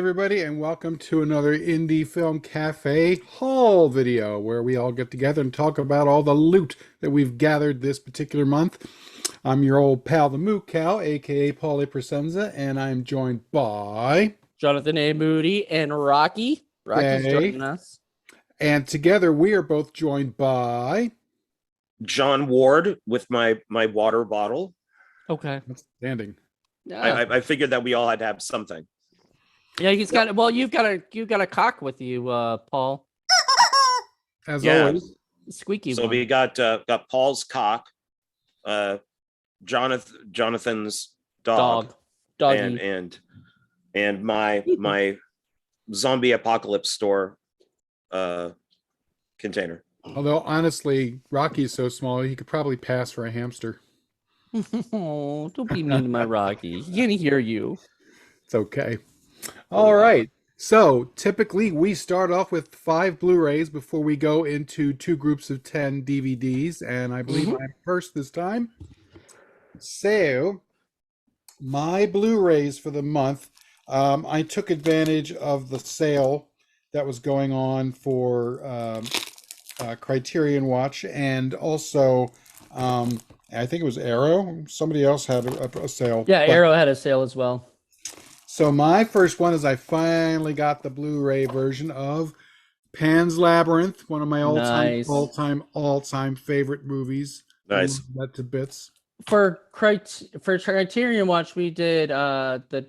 everybody, and welcome to another Indie Film Cafe haul video where we all get together and talk about all the loot that we've gathered this particular month. I'm your old pal, the Moo Cow, aka Paul A Presenza, and I'm joined by Jonathan A. Moody and Rocky. Rocky's Jay. joining us. And together we are both joined by John Ward with my water bottle. Okay. Outstanding. Yeah. I figured that we all had to have something. Yeah, he's got. Well, you've got a cock with you, Paul. As Yeah. always. Squeaky So one. we got Paul's cock, Jonathan's dog, Doggy. and my zombie apocalypse store container. Although honestly, Rocky's so small he could probably pass for a hamster. Oh, don't be mean to my Rocky. He can't hear you. It's okay. All right. So typically we start off with 5 Blu-rays before we go into 2 groups of 10 DVDs. And I believe I'm first this time. So my Blu-rays for the month, I took advantage of the sale that was going on for Criterion Watch, and also I think it was Arrow. Somebody else had a sale. Yeah, Arrow had a sale as well. So my first one is I finally got the Blu-ray version of Pan's Labyrinth, one of my all-time favorite movies. Nice. I love that to bits. For Criterion Watch, we did the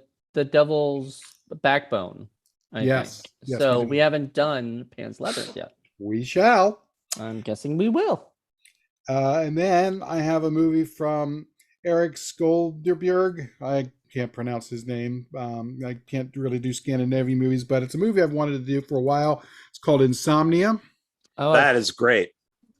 Devil's Backbone. I Yes. think. Yes, So we did. we haven't done Pan's Labyrinth yet. We shall. I'm guessing we will. And then I have a movie from Eric Skolderberg. I can't pronounce his name. I can't really do Scandinavian movies, but it's a movie I've wanted to do for a while. It's called Insomnia. Oh, That is great.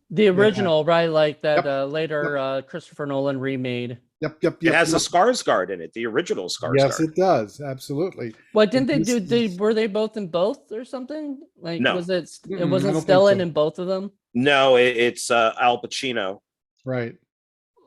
the original, right? Like that Yep. later Christopher Nolan remade. Yep. It has a Skarsgård in it, the original Skarsgård. Yes, it does. Absolutely. What didn't they This do? is- Were they both in both or something? Like, No. was it? It Mm-mm, I wasn't don't think Stellan so. in both of them. No, it's Al Pacino. Right.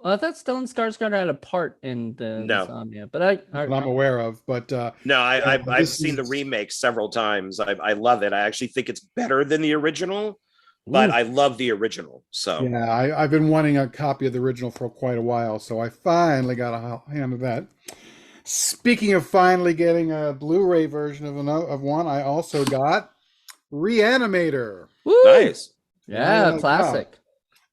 Well, I thought Stellan Skarsgård had a part in the No. Insomnia, but I That I'm aware of. But No, Yeah, I've this seen the is- remake several times. I love it. I actually think it's better than the original, but Ooh. I love the original. So yeah, I've been wanting a copy of the original for quite a while, so I finally got a hand of that. Speaking of finally getting a Blu-ray version of one, I also got Reanimator. Woo! nice. Yeah, Yeah, classic.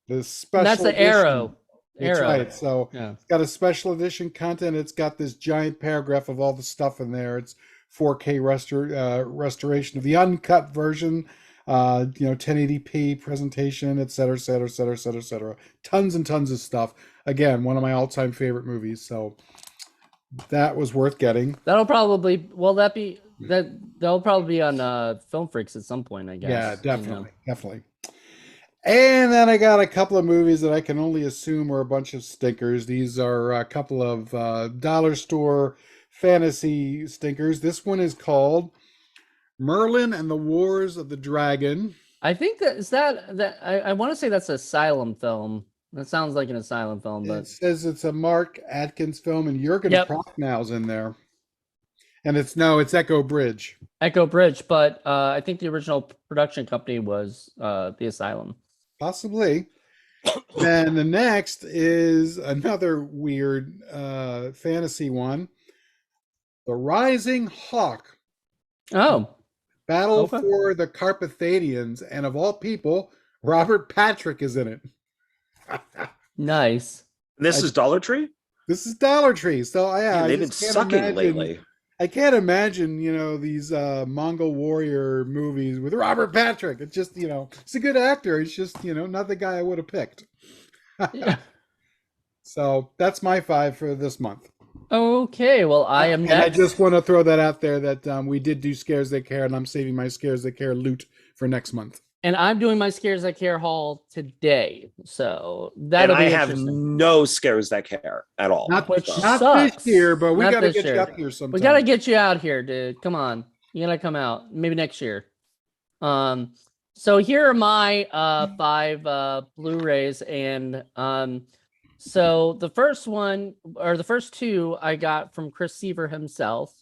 The special And that's the edition. Arrow. That's Arrow. right. So Yeah. it's got a special edition content. It's got this giant paragraph of all the stuff in there. It's 4K restoration of the uncut version, 1080p presentation, et cetera, et cetera, et cetera, et cetera, et cetera. Tons and tons of stuff. Again, one of my all-time favorite movies. So that was worth getting. That'll probably that'll probably be on Film Freaks at some point, I guess. Yeah, you know. definitely, definitely. And then I got a couple of movies that I can only assume are a bunch of stinkers. These are a couple of dollar store fantasy stinkers. This one is called Merlin and the Wars of the Dragon. I think that I want to say that's an Asylum film. That sounds like an Asylum film, It but says it's a Mark Atkins film, and Jürgen Yep. Prochnow in there. And it's Echo Bridge. Echo Bridge. But I think the original production company was the Asylum. Possibly. Then the next is another weird fantasy one. The Rising Hawk. Oh, Battle Okay. for the Carpathanians, and of all people, Robert Patrick is in it. nice. This is Dollar Tree. This is Dollar Tree, so yeah, I They've been just can't sucking imagine- lately. I can't imagine, these Mongol warrior movies with Robert Patrick. It's just, he's a good actor. He's just, not the guy I would have picked. Yeah. So that's my 5 for this month. Okay, well, I am And I next. just want to throw that out there that we did do Scares That Care, and I'm saving my Scares That Care loot for next month. And I'm doing my Scares That Care haul today. So And that'll I be have interesting. no scares that care at all. Which So- Not sucks. this year, but we Not got to this get you year. up here sometime. We gotta get you out here, dude. Come on. You gotta come out. Maybe next year. So here are my 5 Blu-rays, and so the first one, or the first 2, I got from Chris Seaver himself,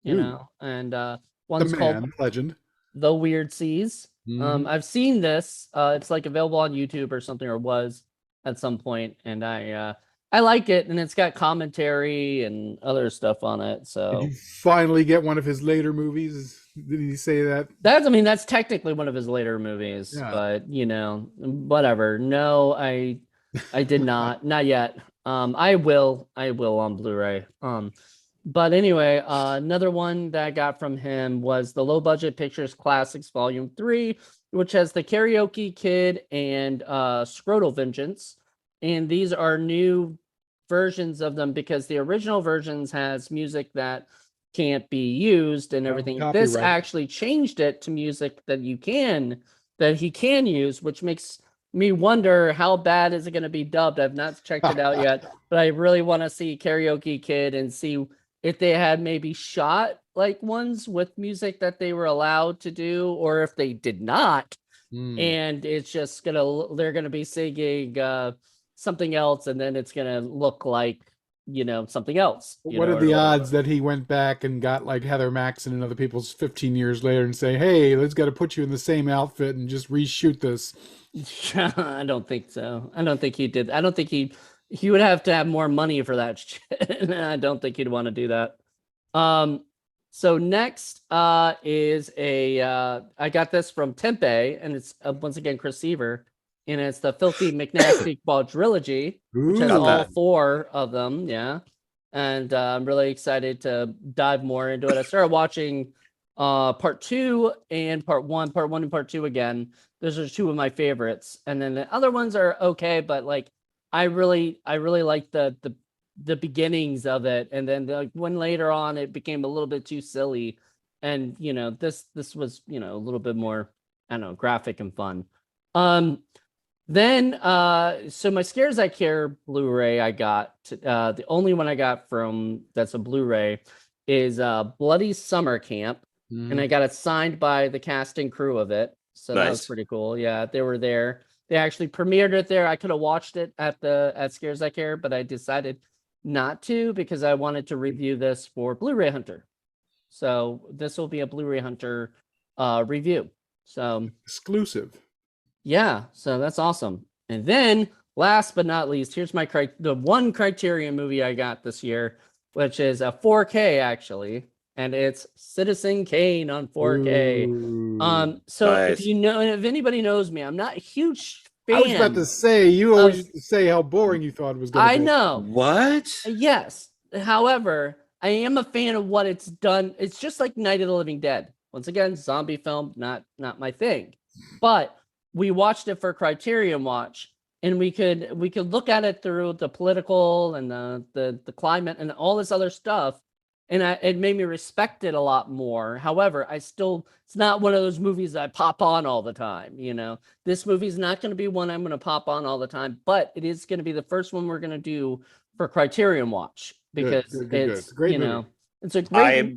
Ooh. and One's called man, legend. The Weird Seas. Mhm. I've seen this. It's like available on YouTube or something, or was at some point, and I like it, and it's got commentary and other stuff on it. Did So you finally get one of his later movies? Did he say that? I mean, that's technically one of his later movies, Yeah. but whatever. No, I did not yet. I will on Blu-ray. But anyway, another one that I got from him was the Low Budget Pictures Classics Volume 3, which has the Karaoke Kid and Scrotal Vengeance. And these are new versions of them because the original versions has music that can't be used and everything. This Copyright. actually changed it to music that he can use, which makes me wonder how bad is it going to be dubbed. I've not checked it out yet, but I really want to see Karaoke Kid and see if they had maybe shot like ones with music that they were allowed to do, or if they did not. And it's just they're gonna be singing something else, and then it's gonna look like something else. What are the odds that he went back and got like Heather Maxon and other people's 15 years later and say, hey, let's got to put you in the same outfit and just reshoot this? I don't think so. I don't think he did. I don't think he would have to have more money for that shit. I don't think he'd want to do that. So next is I got this from Tempe, and it's once again Chris Seaver, and it's the Filthy McNasty Quadrilogy, which has all 4 of them. Yeah. And I'm really excited to dive more into it. I started watching part 2 and part 1 and part 2 again. Those are 2 of my favorites. And then the other ones are okay, but like I really like the beginnings of it, and then when later on it became a little bit too silly, and this was a little bit more, I don't know, graphic and fun. Then so my Scares I Care Blu-ray I got the only one I got from that's a Blu-ray is Bloody Summer Camp, and I got it signed by the cast and crew of it, so that was pretty cool. Yeah, they were there. They actually premiered it there. I could have watched it at Scares I Care, but I decided not to because I wanted to review this for Blu-ray Hunter. So this will be a Blu-ray Hunter review. So exclusive. Yeah, so that's awesome. And then last but not least, here's the one Criterion movie I got this year, which is a 4K actually, and it's Citizen Kane on 4K. So nice. if anybody knows me, I'm not a huge fan. I was about to say, you always used to say how boring you thought it was going to be. I know. What? Yes. However, I am a fan of what it's done. It's just like Night of the Living Dead. Once again, zombie film, not my thing. But we watched it for Criterion Watch, and we could look at it through the political and the climate and all this other stuff, and it made me respect it a lot more. However, it's not one of those movies that I pop on all the time. This movie's not going to be one I'm going to pop on all the time, but it is going to be the first one we're going to do for Criterion Watch because it's a great movie. It's a great.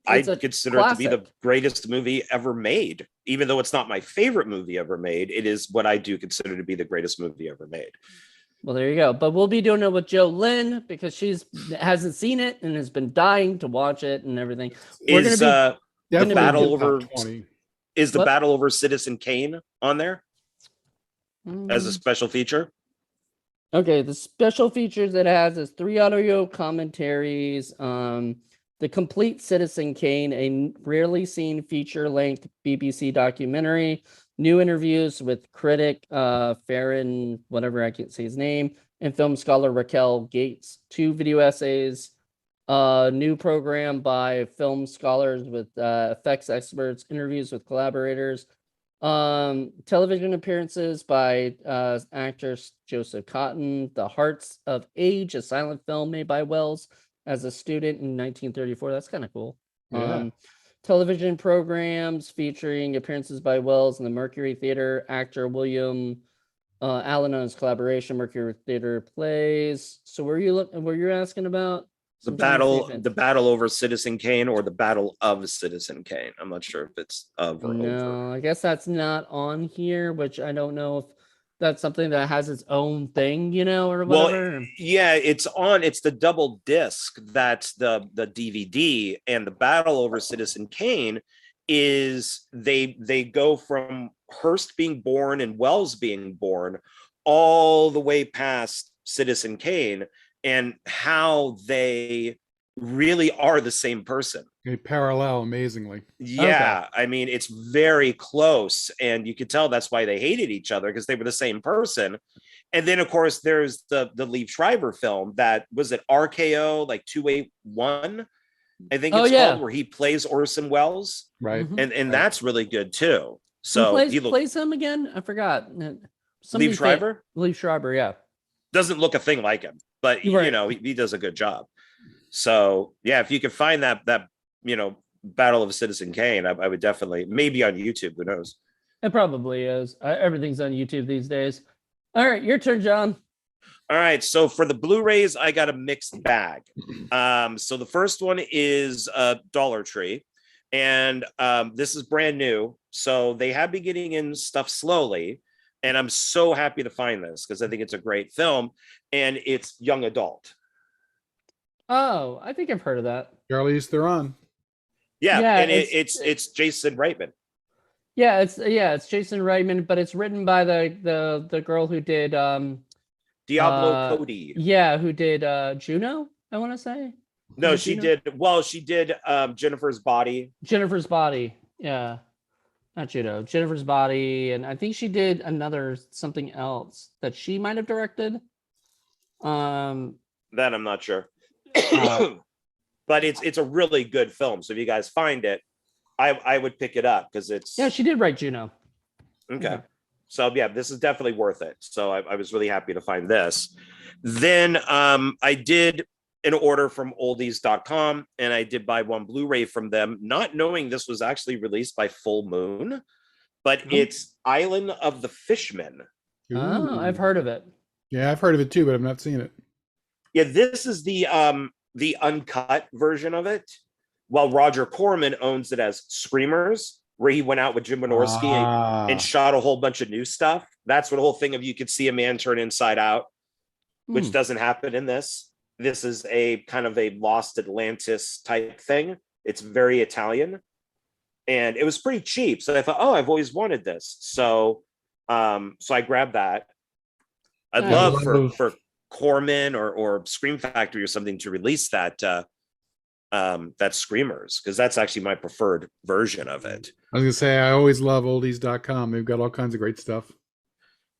I consider it to be the greatest movie ever made. Even though it's not my favorite movie ever made, it is what I do consider to be the greatest movie ever made. Well, there you go. But we'll be doing it with Jo Lynn because hasn't seen it and has been dying to watch it and everything. Is the battle over Citizen Kane on there as a special feature? Okay, the special features it has is 3 audio commentaries, the complete Citizen Kane, a rarely seen feature-length BBC documentary, new interviews with critic Farron, whatever I can't say his name, and film scholar Raquel Gates, 2 video essays, new program by film scholars with effects experts, interviews with collaborators, television appearances by actors Joseph Cotton, The Hearts of Age, a silent film made by Wells as a student in 1934. That's kind of cool. Yeah. Television programs featuring appearances by Wells in the Mercury Theater, actor William Allen on his collaboration, Mercury Theater plays. So were you asking about the battle over Citizen Kane or the battle of Citizen Kane? I'm not sure if it's of or over. I guess that's not on here, which I don't know if that's something that has its own thing, or whatever. Well, yeah, it's the double disc that's the DVD, and the battle over Citizen Kane is they go from Hearst being born and Wells being born all the way past Citizen Kane, and how they really are the same person. They parallel amazingly. Yeah, okay. I mean, it's very close, and you could tell that's why they hated each other, because they were the same person. And then, of course, there's the Liev Schreiber film that was it RKO like 281, I think it's called, where he plays Orson Welles, right? And that's really good too. So who plays him again? I forgot. Liev Schreiber. Liev Schreiber, yeah, doesn't look a thing like him, but you know he does a good job. So yeah, if you could find that Battle of Citizen Kane, I would definitely, maybe on YouTube, who knows. It probably is. Everything's on YouTube these days. All right, your turn, John. All right, so for the Blu-rays, I got a mixed bag. So the first one is Dollar Tree, and this is brand new, so they have been getting in stuff slowly, and I'm so happy to find this because I think it's a great film, and it's young adult. Oh, I think I've heard of that. Charlize Theron. Yeah, and it's Jason Reitman. Yeah, it's Jason Reitman, but it's written by the girl who did Diablo Cody. Yeah, who did Juno, I want to say. No, she did Jennifer's Body. Jennifer's Body. Yeah. Not Juno. Jennifer's Body, and I think she did something else that she might have directed. That I'm not sure. But it's a really good film. So if you guys find it, I would pick it up because it's... Yeah, she did write Juno. Okay. Yeah. So yeah, this is definitely worth it. So I was really happy to find this. Then I did an order from oldies.com, and I did buy one Blu-ray from them, not knowing this was actually released by Full Moon, but it's Island of the Fishmen. Oh, I've heard of it. Yeah, I've heard of it too, but I've not seen it. Yeah, this is the uncut version of it, while Roger Corman owns it as Screamers, where he went out with Jim Wynorski and shot a whole bunch of new stuff. That's what the whole thing of you could see a man turn inside out, which doesn't happen in this. This is a kind of a Lost Atlantis type thing. It's very Italian, and it was pretty cheap. So I thought, I've always wanted this. So I grabbed that. I'd love for Corman or Scream Factory or something to release that Screamers, because that's actually my preferred version of it. I was gonna say, I always love oldies.com. They've got all kinds of great stuff.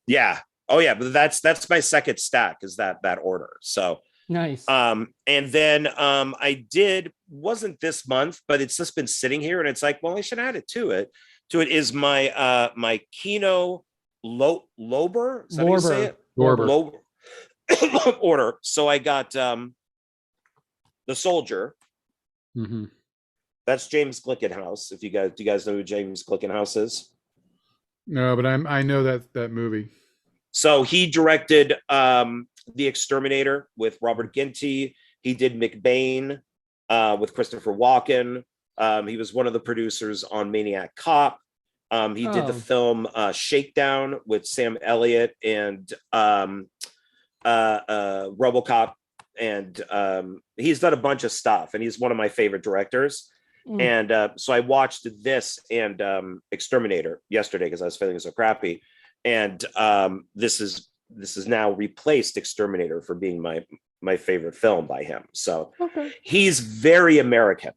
Yeah. Oh yeah, but that's my second stack, is that order. So nice. And then wasn't this month, but it's just been sitting here, and it's like, well, I should add it to it. Is my my Kino Lorber. Is that how you say it? Lorber. Order. So I got The Soldier. Mm-hmm. That's James Glickenhaus. Do you guys know who James Glickenhaus is? No, but I know that movie. So he directed The Exterminator with Robert Ginty. He did McBain with Christopher Walken. He was one of the producers on Maniac Cop. He did the film Shakedown with Sam Elliott and RoboCop, and he's done a bunch of stuff, and he's one of my favorite directors. And so I watched this and Exterminator yesterday because I was feeling so crappy, and this is now replaced Exterminator for being my favorite film by him. So he's very American.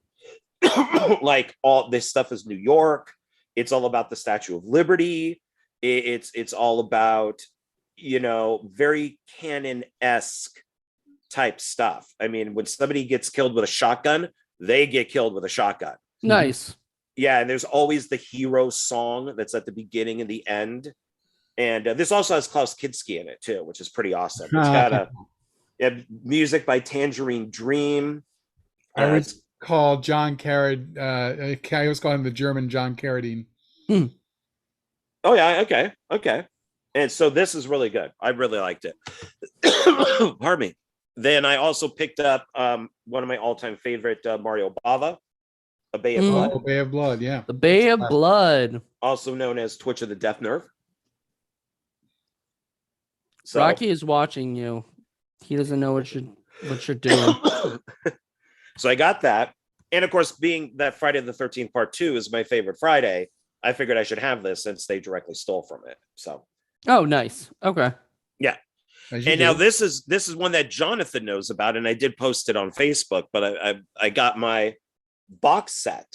Like, all this stuff is New York. It's all about the Statue of Liberty. It's all about, very canon-esque type stuff. I mean, when somebody gets killed with a shotgun, they get killed with a shotgun. Nice. Yeah, and there's always the hero song that's at the beginning and the end. And this also has Klaus Kinski in it too, which is pretty awesome. It's got music by Tangerine Dream. I would call John Carradine. I always call him the German John Carradine. Oh yeah, okay. And so this is really good. I really liked it. Pardon me. Then I also picked up one of my all-time favorite Mario Bava, A Bay of Blood. Oh, Bay of Blood, yeah. The Bay of Blood. Also known as Twitch of the Death Nerve. So, Rocky is watching you. He doesn't know what you're doing. So I got that. And of course, being that Friday the 13th Part 2 is my favorite Friday, I figured I should have this since they directly stole from it. So, Oh, nice. Okay. yeah. As you And now do. this is one that Jonathan knows about, and I did post it on Facebook, but I got my box set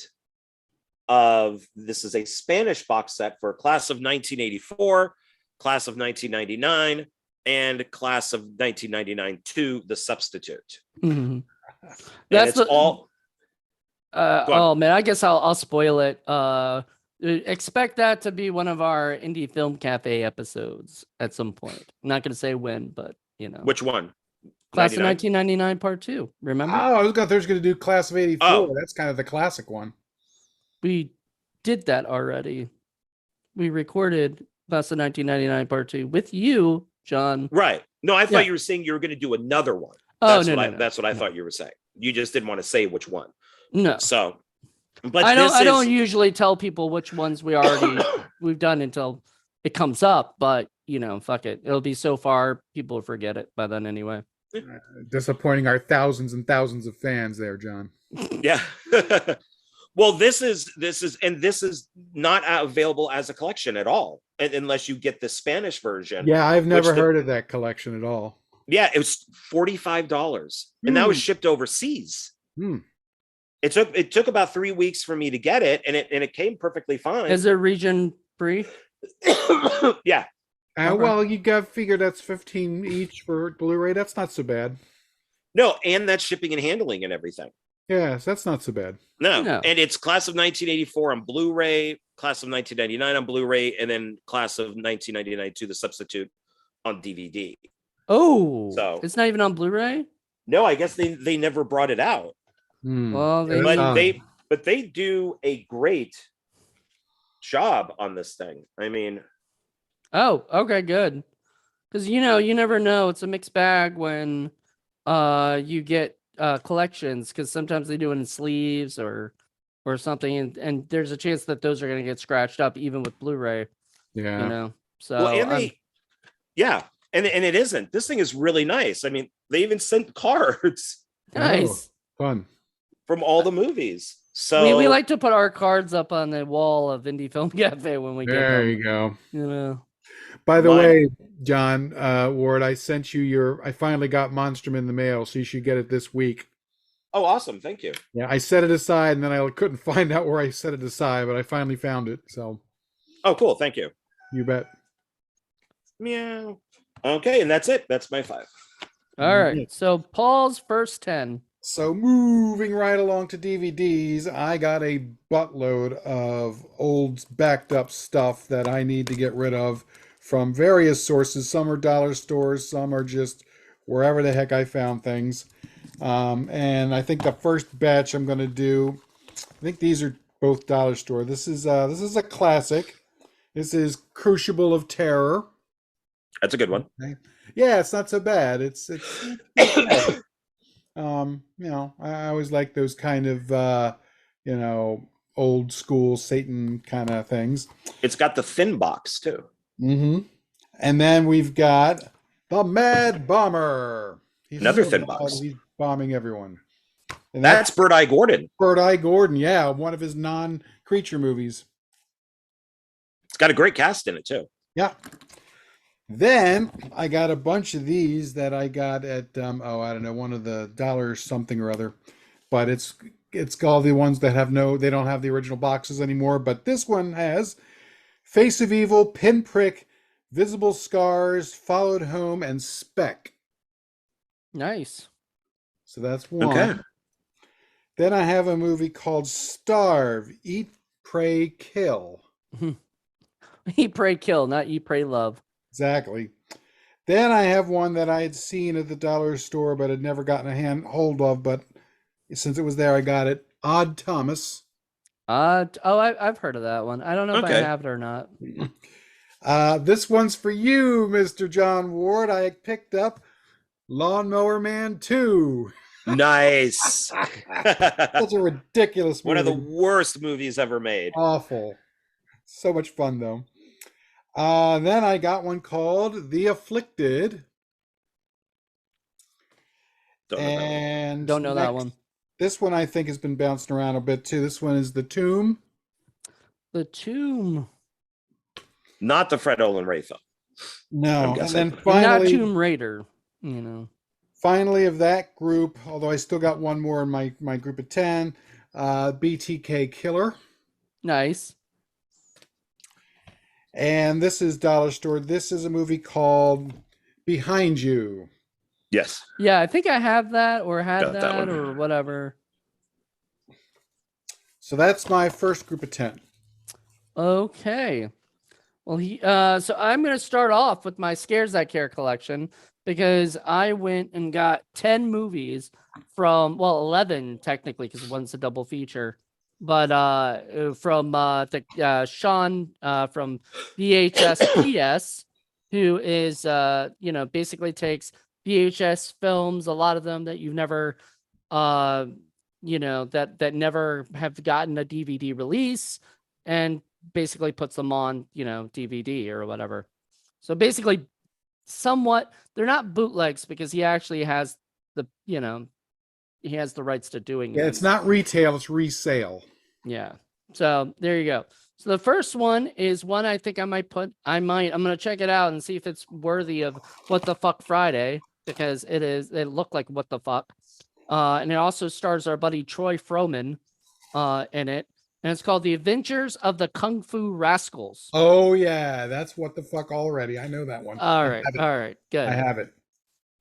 of, this is a Spanish box set for class of 1984, class of 1999, and class of 1999 2, The Substitute. Mhm. And That's it's the all Go on. oh man, I guess I'll spoil it. Expect that to be one of our Indie Film Cafe episodes at some point. I'm not gonna say when, but you know. which one? Class of 99? 1999 Part 2. Remember? Oh, I was going to do Class of '84. Oh. That's kind of the classic one. We did that already. We recorded Class of 1999 Part 2 with you, John. Right. No, I thought Yeah. you were saying you were going to do another one. Oh, That's no, what no. That's what I thought you were saying. You just didn't want to say which one. No. So, but I this don't is usually tell people which ones we've done until it comes up, but you know, fuck it. It'll be so far people will forget it by then anyway. Disappointing our thousands and thousands of fans there, John. yeah. Well, this is not available as a collection at all, unless you get the Spanish version. Yeah, I've never Which the- heard of that collection at all. Yeah, it was $45, and that was shipped overseas. Hmm. It took about 3 weeks for me to get it, and it came perfectly fine. Is it region free? Yeah. And Okay. well, you got to figure that's 15 each for Blu-ray. That's not so bad. No, and that's shipping and handling and everything. Yes, that's not so bad. No. No. And it's class of 1984 on Blu-ray, class of 1999 on Blu-ray, and then class of 1999 to The Substitute on DVD. Oh, So- it's not even on Blu-ray. No, I guess they never brought it out. Hmm. Well, they But, But they do a great job on this thing. I mean, Oh, okay, good. Because you know, you never know. It's a mixed bag when you get collections, because sometimes they do it in sleeves or something, and there's a chance that those are going to get scratched up even with Blu-ray. yeah. You know, so well, and and it isn't. This thing is really nice. I mean, they even sent cards nice. Fun. from all the movies. So We like to put our cards up on the wall of Indie Film Cafe when we get There them. you go. You know. By the Mine- way, John Ward, I sent you I finally got Monstrum in the mail, so you should get it this week. Oh, awesome! Thank you. Yeah, I set it aside, and then I couldn't find out where I set it aside, but I finally found it. So Oh, cool. Thank you. you bet. Meow. Okay, and that's it. That's my 5. All right. Yeah. So Paul's first 10. So moving right along to DVDs, I got a buttload of old backed up stuff that I need to get rid of from various sources. Some are dollar stores, some are just wherever the heck I found things. And I think the first batch I'm going to do, I think these are both dollar store. This is a classic. This is Crucible of Terror. That's a good one. Yeah, it's not so bad. It's you know, I always like those kind of you know, old school Satan kind of things. It's got the thin box too. Mm-hmm. And then we've got the Mad Bomber. He's Another so thin mad, box. He's bombing everyone. And That's Bird Eye Gordon. Bird Eye Gordon. Yeah, one of his non-creature movies. It's got a great cast in it too. Yeah. Then I got a bunch of these that I got at I don't know, one of the dollar something or other, but it's called the ones that they don't have the original boxes anymore. But this one has Face of Evil, Pinprick, Visible Scars, Followed Home, and Spec. Nice. So that's one. Okay. Then I have a movie called Starve, Eat, Pray, Kill. Eat, pray, kill, not eat, pray, love. Exactly. Then I have one that I had seen at the dollar store but had never gotten a hold of, but since it was there, I got it. Odd Thomas. I've heard of that one. I don't know if I Okay. have it or not. This one's for you, Mr. John Ward. I picked up Lawnmower Man 2. Nice. Such a ridiculous movie. One of the worst movies ever made. Awful. So much fun, though. Then I got one called The Afflicted. Don't know that one. And Don't know that next one. This one I think has been bouncing around a bit too. This one is The Tomb. The Tomb. Not the Fred Olen Ray film. I'm No, and guessing. then Not finally, Tomb Raider. You know. finally of that group, although I still got one more in my group of 10, BTK Killer. Nice. And this is Dollar Store. This is a movie called Behind You. Yes. Yeah, I think I have that or had Got that that one. or whatever. So that's my first group of 10. Okay. Well, so I'm going to start off with my Scares That Care collection because I went and got 10 movies from, well, 11 technically because one's a double feature, but from Sean from VHS who is basically takes VHS films, a lot of them that you've never that never have gotten a DVD release, and basically puts them on, DVD or whatever. So basically, somewhat, they're not bootlegs because he actually has he has the rights to doing Yeah, them. it's not retail, it's resale. Yeah. So there you go. So the first one is one I think I'm going to check it out and see if it's worthy of What the Fuck Friday, because it looked like What the Fuck. And it also stars our buddy Troy Froman in it. And it's called The Adventures of the Kung Fu Rascals. Oh yeah, that's What the Fuck already. I know that one. All right. All right. Good. I have it.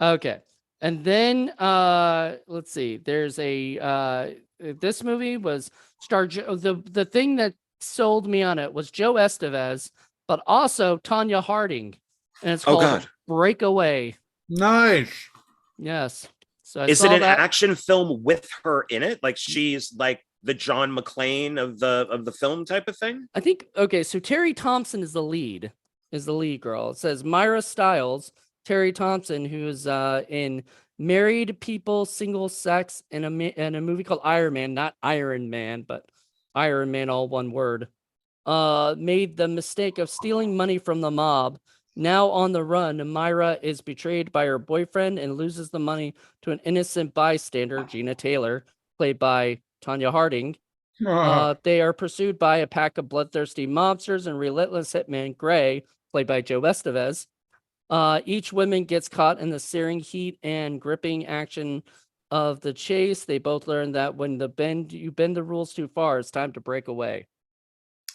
Okay. And then let's see. There's this movie was the thing that sold me on it was Joe Estevez, but also Tanya Harding. And it's called Breakaway. Nice. Yes. So is it an action film with her in it? Like she's like the John McClane of the film type of thing? I think so Terry Thompson is the lead girl. It says Myra Stiles, Terry Thompson, who's in Married People, Single Sex, and a movie called Iron Man, not Iron Man, but Iron Man, all one word. Made the mistake of stealing money from the mob. Now on the run, Myra is betrayed by her boyfriend and loses the money to an innocent bystander, Gina Taylor, played by Tanya Harding. They are pursued by a pack of bloodthirsty mobsters and relentless hitman Gray, played by Joe Estevez. Each woman gets caught in the searing heat and gripping action of the chase. They both learn that when you bend the rules too far, it's time to break away.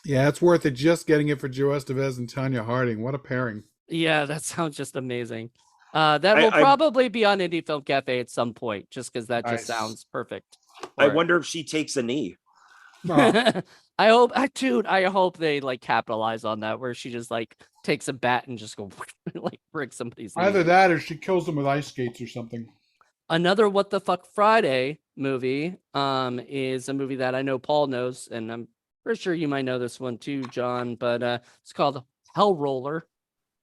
Yeah, it's worth it just getting it for Joe Estevez and Tanya Harding. What a pairing. Yeah, that sounds just amazing. That will probably be on Indie Film Cafe at some point, just because that just sounds perfect. I wonder if she takes a knee. Oh. I hope they like capitalize on that, where she just like takes a bat and just go like break somebody's knee. Either that or she kills them with ice skates or something. Another What the Fuck Friday movie is a movie that I know Paul knows, and I'm pretty sure you might know this one too, John, but it's called Hell Roller.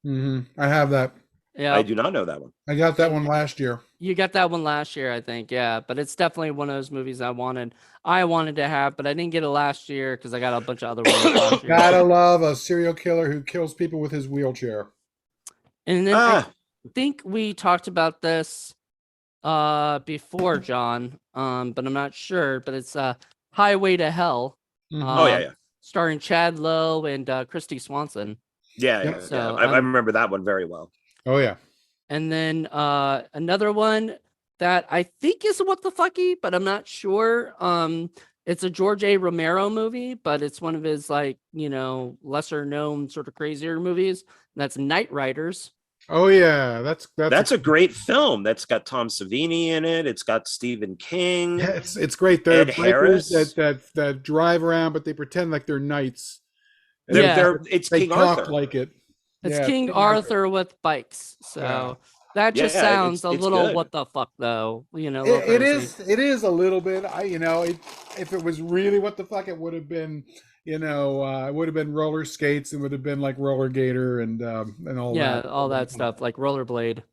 I have that. Yeah, I do not know that one. I got that one last year. You got that one last year, I think. Yeah, but it's definitely one of those movies I wanted to have, but I didn't get it last year because I got a bunch of other ones last year. Gotta love a serial killer who kills people with his wheelchair. And then I think we talked about this before, John, but I'm not sure. But it's Highway to Hell. Starring Chad Lowe and Christy Swanson. Yeah. I remember that one very well. Oh yeah. And then another one that I think is What the Fucky, but I'm not sure. It's a George A. Romero movie, but it's one of his lesser known sort of crazier movies. And that's Night Riders. Oh yeah, that's a great film. That's got Tom Savini in it. It's got Stephen King. Yeah, it's great. They're bikers that drive around, but they pretend like they're knights. It's they King talk Arthur. like it. It's King Arthur with bikes. So that just sounds a little good. What the fuck though? It is a little bit. If it was really what the fuck, it would have been. It would have been roller skates. It would have been like roller gator and all that. Yeah, all that stuff like rollerblade.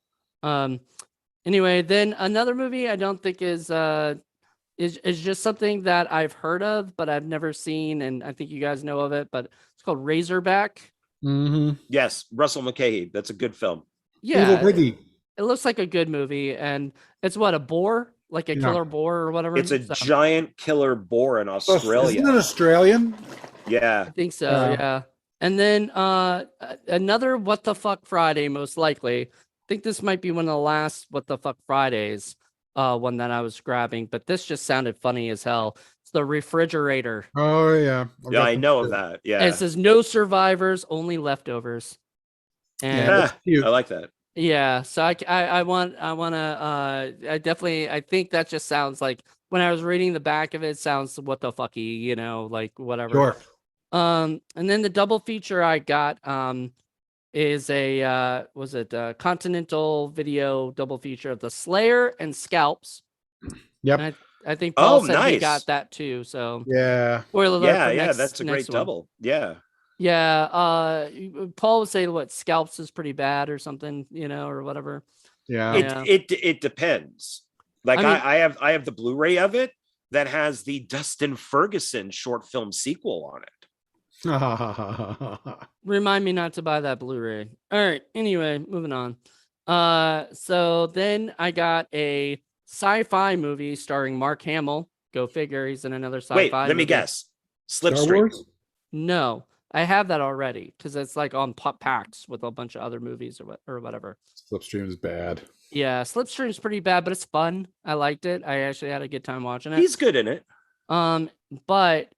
Anyway, then another movie I don't think is just something that I've heard of, but I've never seen, and I think you guys know of it. But it's called Razorback. Yes, Russell McKay. That's a good film. Yeah, Evil Biggie. It looks like a good movie, and it's what, a boar? like a Yeah. killer boar or whatever. It's a So, giant killer boar in Isn't it Australia. Australian? Yeah. I think so, Yeah. yeah. And then another What the Fuck Friday, most likely. I think this might be one of the last What the Fuck Fridays, one that I was grabbing, but this just sounded funny as hell. It's The Refrigerator. Oh yeah. Yeah, I know of that. And Yeah. it says no survivors, only leftovers. And Yeah, that's cute. I like that. yeah, so I think that just sounds like, when I was reading the back of it, sounds what the fucky, like whatever. Sure. And then the double feature I got is a Continental Video double feature of The Slayer and Scalps. Yep. And I think Paul said he nice. got that too. So Yeah. spoiler alert for Yeah, next, that's a great next one. double. Yeah. Yeah, Paul was saying what Scalps is pretty bad or something, or whatever. Yeah. Yeah. It depends. Like I mean- I have the Blu-ray of it that has the Dustin Ferguson short film sequel on it. Remind me not to buy that Blu-ray. All right. Anyway, moving on. So then I got a sci-fi movie starring Mark Hamill. Go figure, he's in another sci-fi. Wait, let me movie. guess. Star Slipstream. Wars? No, I have that already because it's like on packs with a bunch of other movies or whatever. Slipstream is bad. Yeah, Slipstream's pretty bad, but it's fun. I liked it. I actually had a good time watching it. He's good in it. But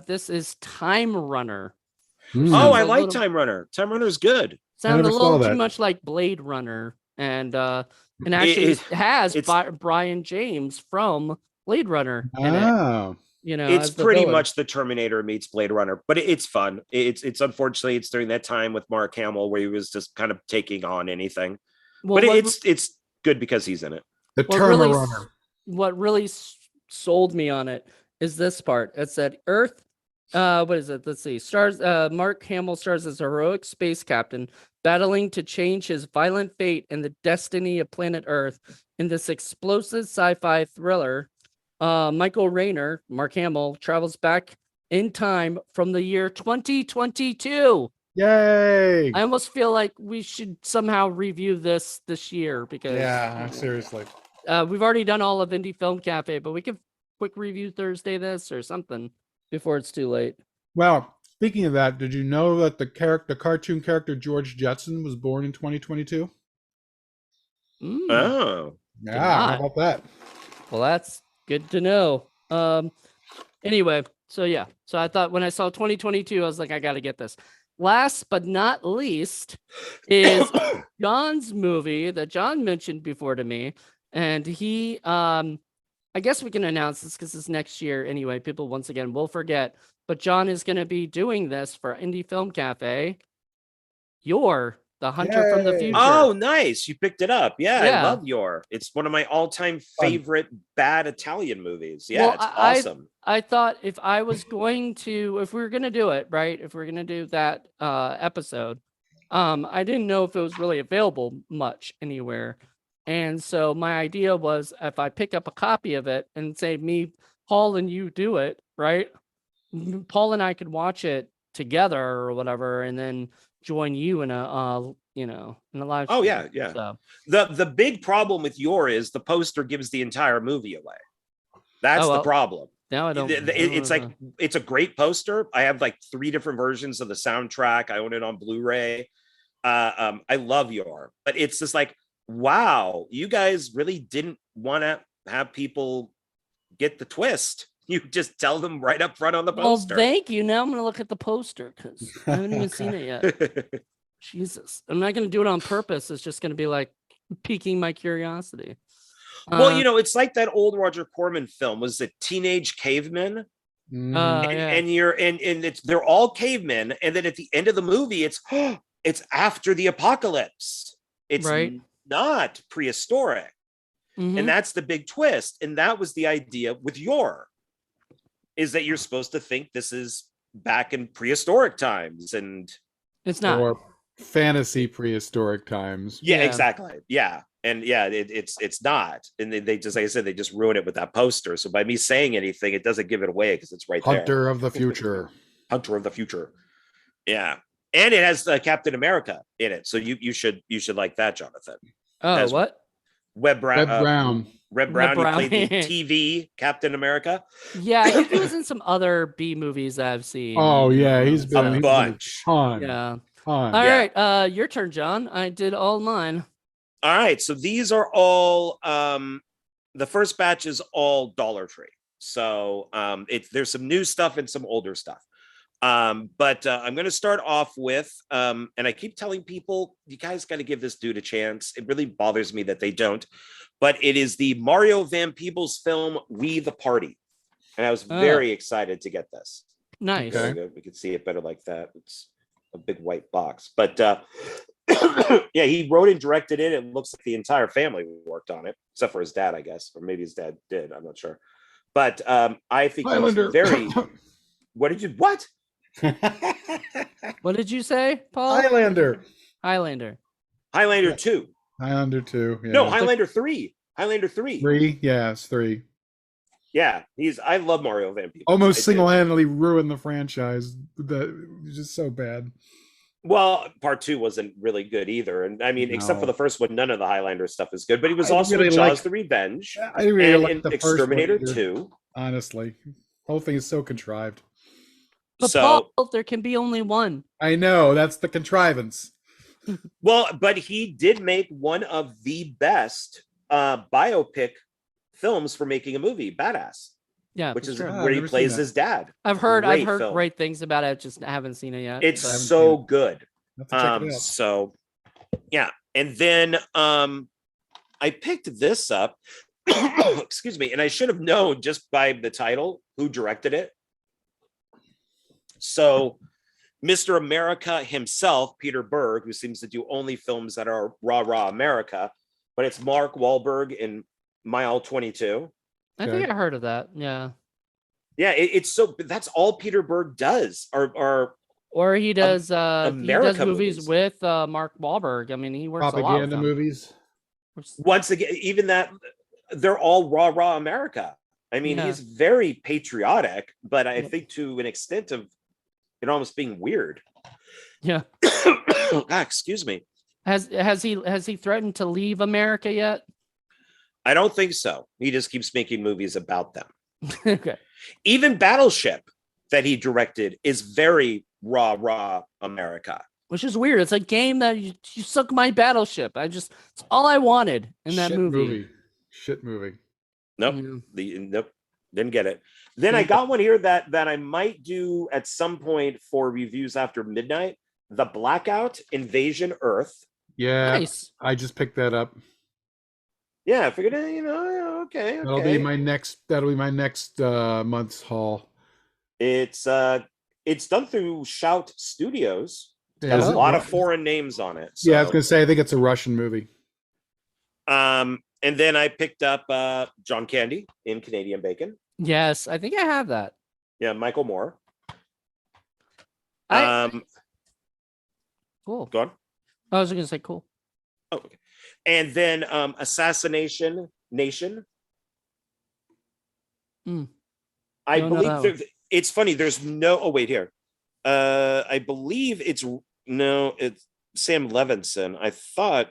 this is Time Runner. Hmm. Oh, I a like little- Time Runner. Time Runner's good. Sounded a never little saw too that. much like Blade Runner, and actually has Brian James from Blade Runner in it. Oh. It's as the pretty villain. much the Terminator meets Blade Runner, but it's fun. It's unfortunately it's during that time with Mark Hamill where he was just kind of taking on anything. Well, But what- it's good because he's in it. The What Terma really, Runner. what really sold me on it is this part. It said Earth. What is it? Let's see. Stars. Mark Hamill stars as a heroic space captain battling to change his violent fate and the destiny of planet Earth in this explosive sci-fi thriller. Michael Rayner, Mark Hamill, travels back in time from the year 2022. Yay! I almost feel like we should somehow review this year because Yeah, seriously. we've already done all of Indie Film Cafe, but we could quick review Thursday this or something before it's too late. Well, speaking of that, did you know that the cartoon character George Jetson was born in 2022? Oh. Yeah, not. how about that? Well, that's good to know. Anyway, so yeah. So I thought when I saw 2022, I was like, I got to get this. Last but not least is John's movie that John mentioned before to me. And he, I guess we can announce this because it's next year anyway. People, once again, will forget. But John is going to be doing this for Indie Film Cafe. You're the Hunter from the Yay. Future. Oh, nice. You picked it up. Yeah, Yeah. I love Your. It's one of my all-time favorite bad Italian movies. Yeah, Well, it's awesome. I thought if we were going to do it, right? If we are going to do that episode, I didn't know if it was really available much anywhere. And so my idea was if I pick up a copy of it and say me, Paul, and you do it, right? Paul and I could watch it together or whatever, and then join you in a in a live Oh, stream. yeah. So, The big problem with Your is the poster gives the entire movie away. That's the problem. now I don't. It's like it's a great poster. I have like 3 different versions of the soundtrack. I own it on Blu-ray. I love Your, but it's just like, wow, you guys really didn't want to have people get the twist. You just tell them right up front on the Well, poster. thank you. Now I'm going to look at the poster because I haven't even seen it yet. Jesus. I'm not going to do it on purpose. It's just going to be like piquing my curiosity. Well, it's like that old Roger Corman film. Was it Teenage Cavemen? Mhm. And they're all cavemen, and then at the end of the movie, it's after the apocalypse. It's Right. not prehistoric, Mhm. and that's the big twist. And that was the idea with Your, is that you're supposed to think this is back in prehistoric times, and It's not. Or fantasy prehistoric times. yeah, Yeah. exactly, yeah. And yeah, it's not. And they just, like I said, they just ruin it with that poster. So by me saying anything, it doesn't give it away because it's right there. Hunter of the Future. Hunter of the Future. Yeah. And it has Captain America in it. So you should like that, Jonathan. Oh, As- what? Webb Brown. Red Brown. Red Brown. He played the TV Captain America. Yeah, I think he was in some other B movies that I've seen. Oh yeah, he's been A bunch. ton. Yeah. Ton. All right, your turn, John. I did all mine. All right, so these are all the first batch is all Dollar Tree. So there's some new stuff and some older stuff. But I'm going to start off with, and I keep telling people, you guys got to give this dude a chance. It really bothers me that they don't, but it is the Mario Van Peebles film, We the Party. And I was very excited to get this. Nice. Okay. We can see it better like that. It's a big white box, but yeah, he wrote and directed it. It looks like the entire family worked on it, except for his dad, I guess, or maybe his dad did. I'm not sure. But I think he's very. What? What did you say, Paul? Highlander. Highlander 2. Highlander 2. Yeah. No, Highlander 3. Highlander 3. 3. Yeah, it's 3. Yeah, I love Mario Van Peebles. Almost single-handedly ruined the franchise. That was just so bad. Well, part 2 wasn't really good either, and I mean, except for the first one, none of the Highlander stuff is good. But he was also in Jaws: The Revenge, I really and like in the Exterminator first one either, 2. Honestly, the whole thing is so contrived. But So, Paul, there can be only one. I know, that's the contrivance. well, but he did make one of the best biopic films for making a movie, Badass. Yeah, which is true. where he plays his dad. I've heard film. great things about it. Just haven't seen it yet. It's so good. Have to check it out. So yeah, and then I picked this up. Excuse me, and I should have known just by the title who directed it. So Mr. America himself, Peter Berg, who seems to do only films that are rah America, but it's Mark Wahlberg in Mile 22. I think I heard of that. Yeah. Yeah, it's so that's all Peter Berg does. Or he does America movies with Mark Wahlberg. I mean, he works propaganda a lot with them. movies. Once again, even that they're all rah America. I mean, he's very patriotic, but I think to an extent of it almost being weird. Yeah. Excuse me. Has he threatened to leave America yet? I don't think so. He just keeps making movies about them. Okay. Even Battleship that he directed is very rah America. Which is weird. It's a game that you suck my battleship. It's all I wanted in that movie. Shit movie. Nope. Nope. Didn't get it. Then I got one here that I might do at some point for reviews after midnight. The Blackout Invasion Earth. Yeah. Nice. I just picked that up. Yeah, I figured, okay. That'll be my next month's haul. It's done through Shout Studios. It's Yeah, got a lot of foreign names on it. So. Yeah, I was gonna say I think it's a Russian movie. And then I picked up John Candy in Canadian Bacon. Yes, I think I have that. Yeah, Michael Moore. Cool. Go on. I was gonna say cool. Oh, okay. And then Assassination Nation. I believe it's funny. There's no. Oh wait, here. I believe it's Sam Levinson. I thought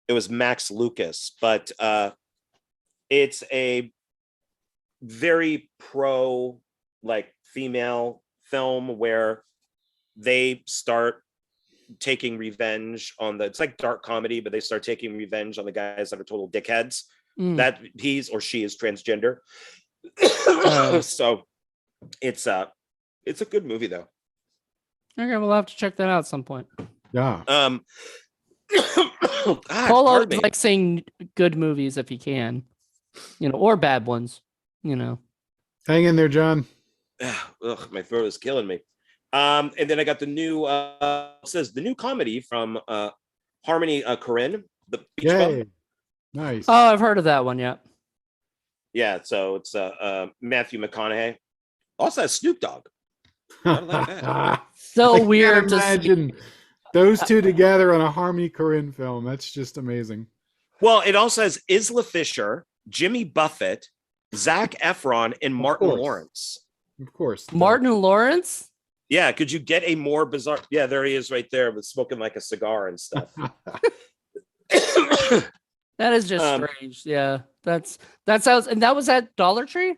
it was Max Lucas, but it's a very pro female film where they start taking revenge on it's like dark comedy, but they start taking revenge on the guys that are total dickheads. That he's or she is transgender. So it's a good movie though. Okay, we'll have to check that out at some point. Yeah. Paul always likes saying good movies if he can, or bad ones, Hang in there, John. Ugh, my throat is killing me. And then I got the new the new comedy from Harmony Korine, the Beach Bum. Nice. Oh, I've heard of that one. Yeah. Yeah. So it's Matthew McConaughey. Also has Snoop Dogg. I like that. So weird to imagine those two together on a Harmony Korine film. That's just amazing. Well, it also has Isla Fisher, Jimmy Buffett, Zac Efron, and Martin Lawrence. Of course. Martin Lawrence? Yeah, could you get a more bizarre? Yeah, there he is right there with smoking like a cigar and stuff. That is just strange. Yeah, that sounds. And that was at Dollar Tree.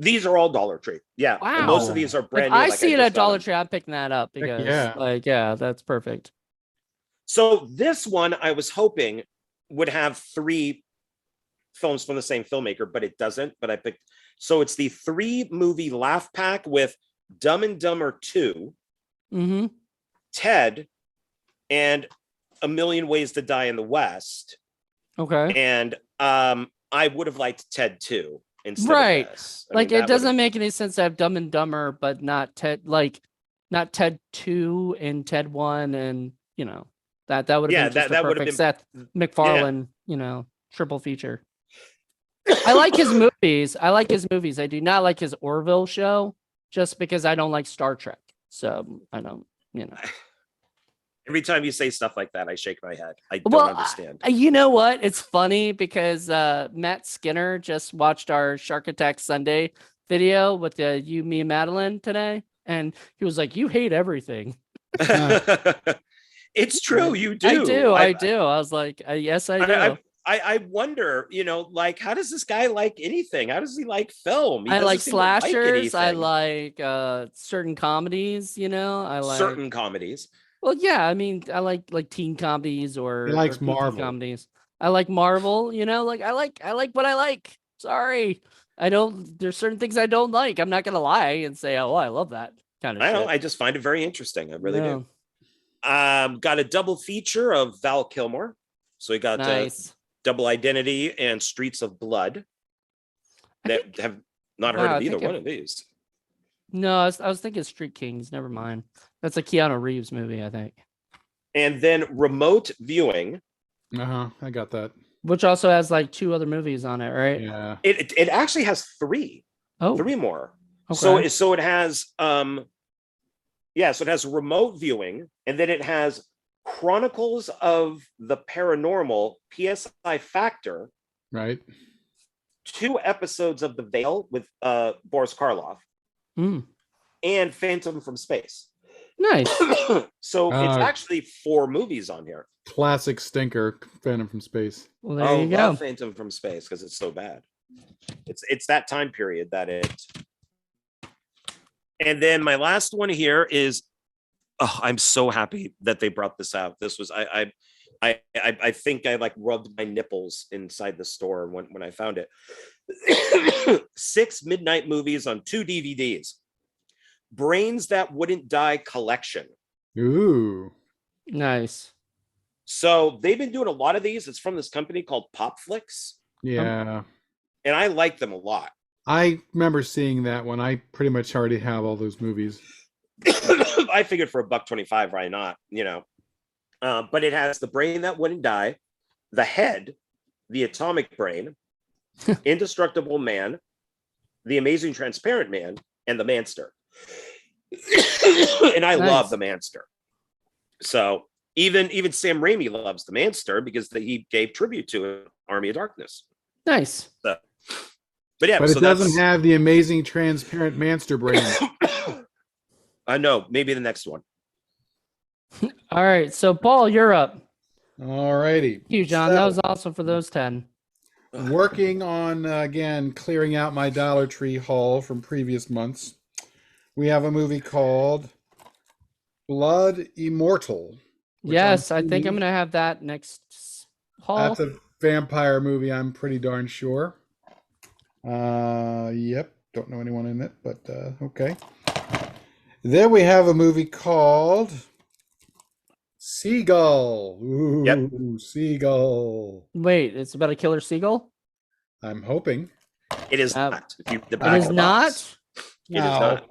These are all Dollar Tree. Yeah. Wow. And most of these are brand If new. I like see it just at got Dollar them. Tree, I'm picking that up because, yeah. that's perfect. So this one I was hoping would have 3 films from the same filmmaker, but it doesn't. But I picked, so it's the 3-movie laugh pack with Dumb and Dumber 2, Mm-hmm. Ted, and A Million Ways to Die in the West. Okay. And I would have liked Ted 2 instead Right. of this. Like, it doesn't make any sense to have Dumb and Dumber, but not Ted, not Ted 2 and Ted 1, and that would have been just a perfect Seth MacFarlane, triple feature. I like his movies. I do not like his Orville show, just because I don't like Star Trek. So I don't, Every time you say stuff like that, I shake my head. I don't understand. You know what? It's funny because Matt Skinner just watched our Shark Attack Sunday video with you, me, and Madeline today, and he was like, "You hate everything." It's true. You do. I do. I was like, yes, I do. I wonder, like, how does this guy like anything? How does he like film? I like slashers. I like certain comedies. I like certain comedies. Well, yeah. I mean, I like teen comedies or He likes or Marvel comedies. I like Marvel. Like I like what I like. Sorry, I don't. There's certain things I don't like. I'm not gonna lie and say, oh, I love that kind of. I shit. know. I just find it very interesting. I really do. Got a double feature of Val Kilmer. So he got nice. Double Identity and Streets of Blood. That have not heard of either one of these. No, I was thinking Street Kings. Never mind. That's a Keanu Reeves movie, I think. And then Remote Viewing. I got that. Which also has like 2 other movies on it, right? Yeah. It actually has 3. Oh. 3 more. Okay. So it has so it has Remote Viewing, and then it has Chronicles of the Paranormal, PSI Factor. Right. 2 episodes of The Veil with Boris Karloff. And Phantom from Space. Nice. So it's actually 4 movies on here. Classic stinker, Phantom from Space. Well, there you go. Phantom from Space because it's so bad. It's that time period that it. And then my last one here is, I'm so happy that they brought this out. This was I think I like rubbed my nipples inside the store when I found it. 6 midnight movies on 2 DVDs. Brains That Wouldn't Die collection. Ooh. Nice. So they've been doing a lot of these. It's from this company called Popflix. Yeah. And I like them a lot. I remember seeing that one. I pretty much already have all those movies. I figured for $1.25, why not? But it has The Brain That Wouldn't Die, The Head, The Atomic Brain, Indestructible Man, The Amazing Transparent Man, and The Manster. And I love The Manster. So even Sam Raimi loves The Manster because he gave tribute to it, Army of Darkness. Nice. So, but yeah, but it doesn't have The Amazing Transparent Manster Brain. I know. Maybe the next one. All right. So, Paul, you're up. All righty. Thank you, John. That was awesome for those 10. Working on, again, clearing out my Dollar Tree haul from previous months. We have a movie called Blood Immortal. Yes, I think I'm going to have that next haul. That's a vampire movie, I'm pretty darn sure. Yep. Don't know anyone in it, but okay. Then we have a movie called Seagull. Ooh, yep. Seagull. Wait, it's about a killer seagull? I'm hoping. It is not. It is not? It is not.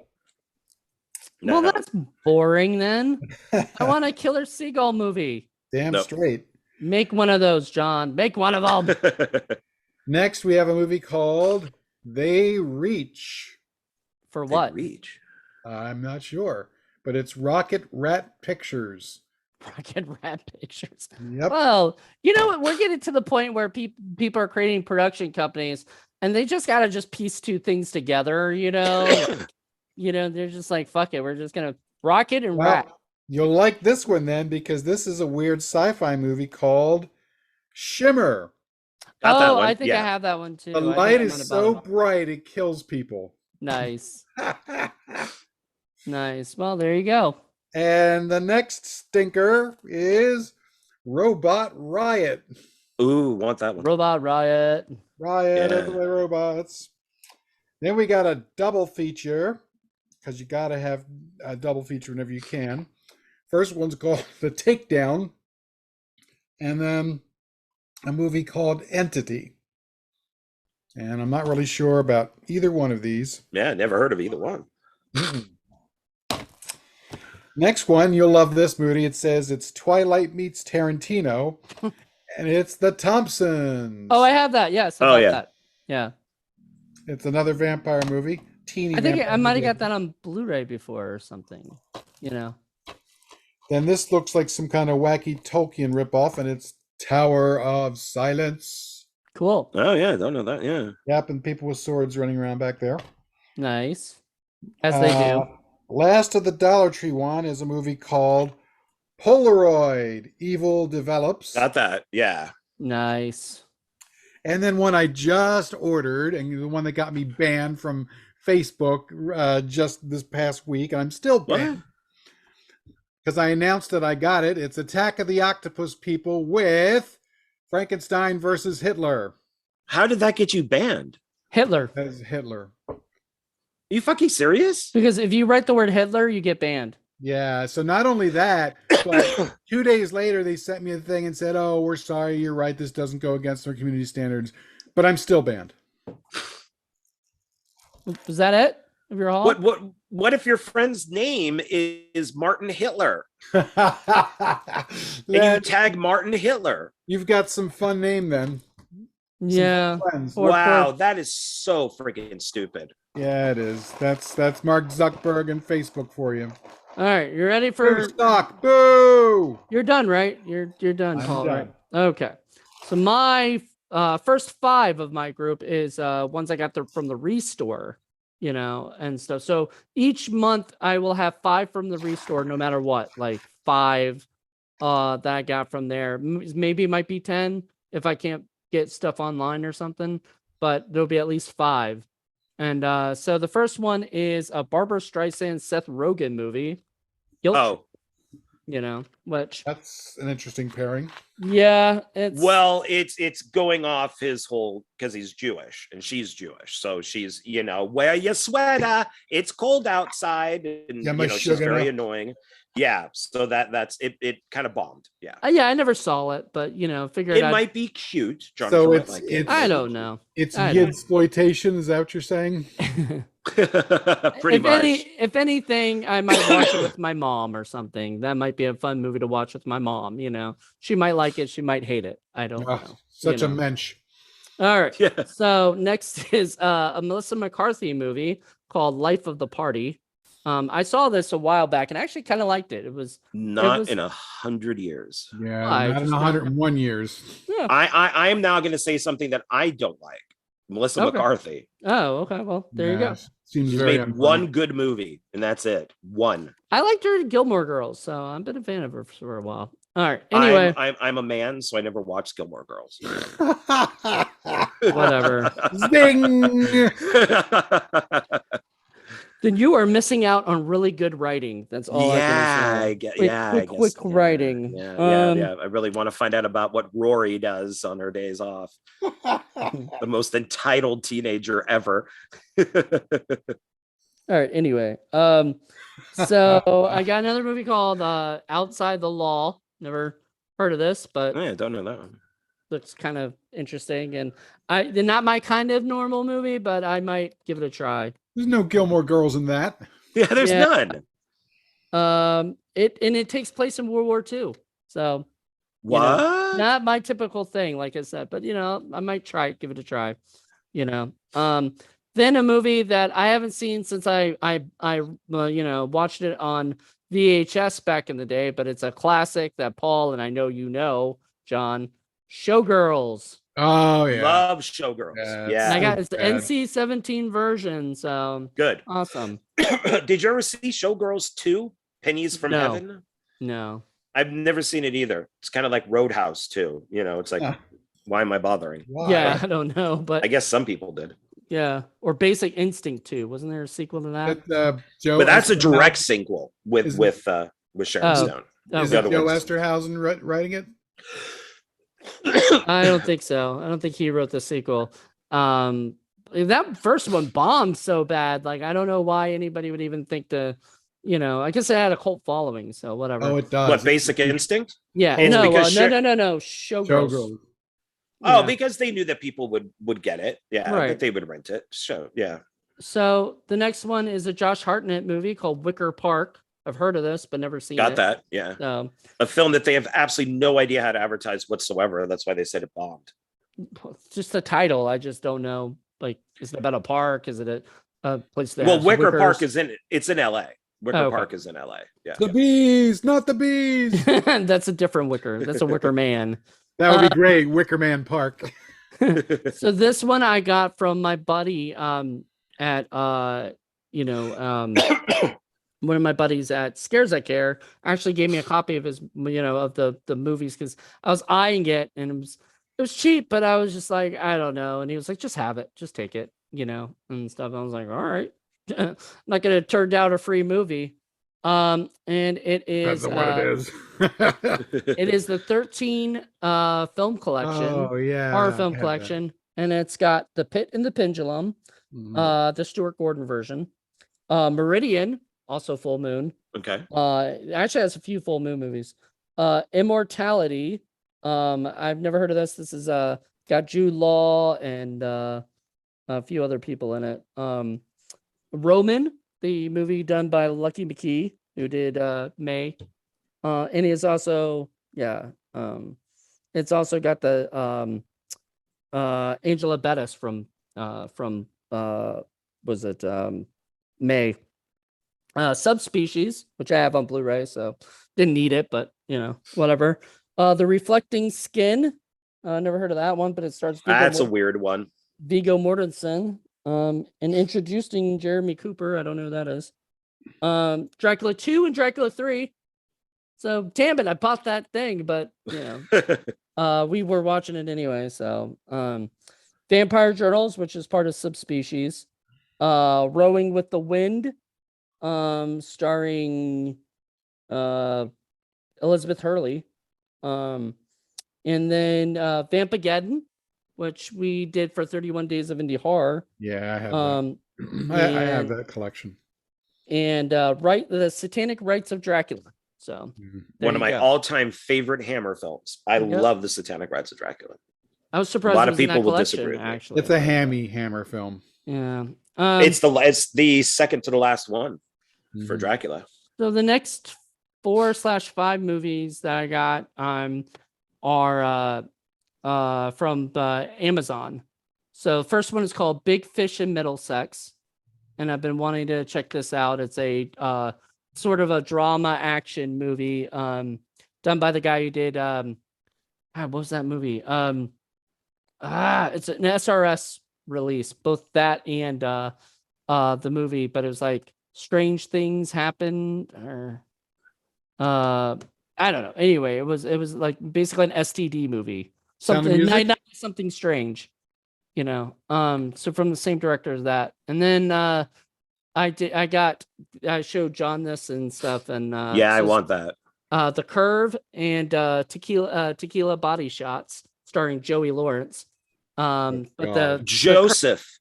No. Well, that's boring then. I want a killer seagull movie. Damn straight. Make one of those, John. Make one of them. Next, we have a movie called They Reach. For what? They Reach. I'm not sure, but it's Rocket Rat Pictures. Rocket Rat Pictures. Yep. Well, you know what? We're getting to the point where people are creating production companies, and they just gotta just piece 2 things together. They're just like, fuck it, we're just gonna Rocket and Rat. You'll like this one then, because this is a weird sci-fi movie called Shimmer. Got that Oh, one. I think I Yeah. have that one too. The I think light I is might have so bought it. bright it kills people. Nice. Nice. Well, there you go. And the next stinker is Robot Riot. Ooh, want that one. Robot Riot. Riot of Yeah. the robots. Then we got a double feature, because you got to have a double feature whenever you can. First one's called The Takedown, and then a movie called Entity. And I'm not really sure about either one of these. Yeah, never heard of either one. Next one, you'll love this movie. It says it's Twilight meets Tarantino, and it's The Thompsons. Oh, I have that. Yes, I Oh, bought yeah. that. Yeah. It's another vampire movie. Teeny I think vampire I might have movie. got that on Blu-ray before or something. You know. Then this looks like some kind of wacky Tolkien ripoff, and it's Tower of Silence. Cool. Oh yeah, don't know that. Yeah. Yep, and people with swords running around back there. Nice. As they do. Last of the Dollar Tree one is a movie called Polaroid. Evil Develops. Got that. Yeah. Nice. And then one I just ordered, and the one that got me banned from Facebook just this past week, and I'm still banned. Because I announced that I got it. It's Attack of the Octopus People with Frankenstein versus Hitler. How did that get you banned? Hitler. As Hitler. Are you fucking serious? Because if you write the word Hitler, you get banned. Yeah, so not only that, but 2 days later they sent me a thing and said, "Oh, we're sorry, you're right, this doesn't go against our community standards," but I'm still banned. Was that it? Of your haul? What if your friend's name is Martin Hitler? And you tag Martin Hitler. You've got some fun name then. Yeah. Friends. Wow, that is so freaking stupid. Yeah, it is. That's Mark Zuckerberg and Facebook for you. All right, you ready For for? stock, boo! You're done, right? You're done, I'm Paul. done. Right? Okay. So my first 5 of my group is ones I got from the Restore, you know, and stuff. So each month I will have 5 from the Restore, no matter what. Like 5 that I got from there. Maybe it might be 10 if I can't get stuff online or something, but there'll be at least 5. And so the first one is a Barbara Streisand Seth Rogen movie. Guilt, Oh, you know, which That's an interesting pairing. yeah, it's well, it's going off his whole, because he's Jewish and she's Jewish, so she's, you know, wear your sweater, it's cold outside, and Yeah, you my know, she's sugar. very annoying. Yeah, so that's it kind of bombed. Yeah, yeah, I never saw it, but you know, figured it out. might be cute. Jonathan So might it's- like it's- I don't know. It's I don't- exploitation, is that what you're saying? Pretty much. If anything, I might watch it with my mom or something. That might be a fun movie to watch with my mom. You know, she might like it, she might hate it. I don't Ah, know. such you a know. mensch. All right. Yeah. So next is a Melissa McCarthy movie called Life of the Party. I saw this a while back and I actually kind of liked it. It was Not in 100 years. Yeah, Why? not in Just not- 101 years. I am now going to say something that I don't like. Melissa Okay. McCarthy. Oh, okay. Well, there you go. Seems She's very made unfunny. one good movie, and that's it. One. I liked her in Gilmore Girls, so I've been a fan of her for a while. All right. Anyway, I'm a man, so I never watched Gilmore Girls. whatever. Zing! Then you are missing out on really good writing. That's all I I can say. Quick writing. Yeah. I really want to find out about what Rory does on her days off. The most entitled teenager ever. All right. Anyway, so I got another movie called Outside the Law. Never heard of this, but Yeah, don't know that one. looks kind of interesting. And they're not my kind of normal movie, but I might give it a try. There's no Gilmore Girls in that. Yeah, there's Yeah. none. It takes place in World War II. So What? not my typical thing, like I said, but you know, I might give it a try. You know, then a movie that I haven't seen since I you know, watched it on VHS back in the day, but it's a classic that Paul and I know you know, John, Showgirls. Oh yeah. Love Showgirls. Yeah, Yeah. And I got so it's the bad. NC-17 version, so Good. awesome. Did you ever see Showgirls 2? Pennies from No. Heaven? No. I've never seen it either. It's kind of like Roadhouse too. You know, it's like Why am I bothering? Why? Yeah, I don't know, but I guess some people did. yeah, or Basic Instinct 2. Wasn't there a sequel to that? Joe But that's a Esterhausen- direct sequel with Is- Sharon Oh. Stone. Is The it other Joe one's- Esterhausen writing it? I don't think so. I don't think he wrote the sequel. That first one bombed so bad. Like, I don't know why anybody would even think to, I guess it had a cult following, so whatever. Oh, it does. What, Basic Instinct? Yeah, It's no, because no, Showgirls. Showgirls. Oh, Yeah. because they knew that people would get it. Yeah, Right. that they would rent it. So yeah. So the next one is a Josh Hartnett movie called Wicker Park. I've heard of this, but never seen Got it. that. Yeah. So, A film that they have absolutely no idea how to advertise whatsoever. That's why they said it bombed. just the title, I just don't know. Like, is it about a park? Is it a place that Well, has Wicker Park wickers? it's in LA. Wicker Oh, okay. Park is in LA. Yeah. The bees, not the bees. That's a different Wicker. That's a Wicker Man. That would be great. Wicker Man Park. So this one I got from my buddy at one of my buddies at Scares That Care actually gave me a copy of his of the movies, because I was eyeing it and it was cheap, but I was just like, I don't know. And he was like, just have it, just take it, and stuff. I was like, all right. I'm not gonna turn down a free movie. And it is That's what it is. it is the 13 film collection. Oh yeah, Horror I film had collection, and it's got The Pit and the Pendulum, that. the Stuart Gordon version, Meridian, also full moon. Okay. It actually has a few full moon movies. Immortality. I've never heard of this. This is got Jude Law and a few other people in it. Roman, the movie done by Lucky McKee, who did May. And he is also, it's also got the Angela Bettis from was it May. Subspecies, which I have on Blu-ray, so didn't need it, but whatever. The Reflecting Skin, never heard of that one, but it starts That's a weird one. Viggo Mortensen, and introducing Jeremy Cooper. I don't know who that is. Dracula 2 and Dracula 3. So damn it, I bought that thing, but we were watching it anyway. So Vampire Journals, which is part of Subspecies. Rowing with the Wind, starring Elizabeth Hurley. And then Vampageddon, which we did for 31 Days of Indie Horror. Yeah, I have that. I have that collection. And the Satanic Rites of Dracula. So One of my go. all-time favorite Hammer films. I love the Satanic Rites of Dracula. I was surprised A lot it of was in that people will collection, disagree with me. actually. It's a hammy Hammer film. Yeah. It's the second to the last one for Mhm. Dracula. So the next 4/5 movies that I got are from Amazon. So the first one is called Big Fish in Middlesex, and I've been wanting to check this out. It's a sort of a drama action movie done by the guy who did what was that movie? It's an SRS release, both that and the movie, but it was like Strange Things Happen, or I don't know. Anyway, it was like basically an STD movie. Sound of Something Music? something strange. So from the same director as that. And then I showed John this and stuff, and Yeah, I so want that. The Curve and Tequila Body Shots, starring Joey Lawrence. But God. Joseph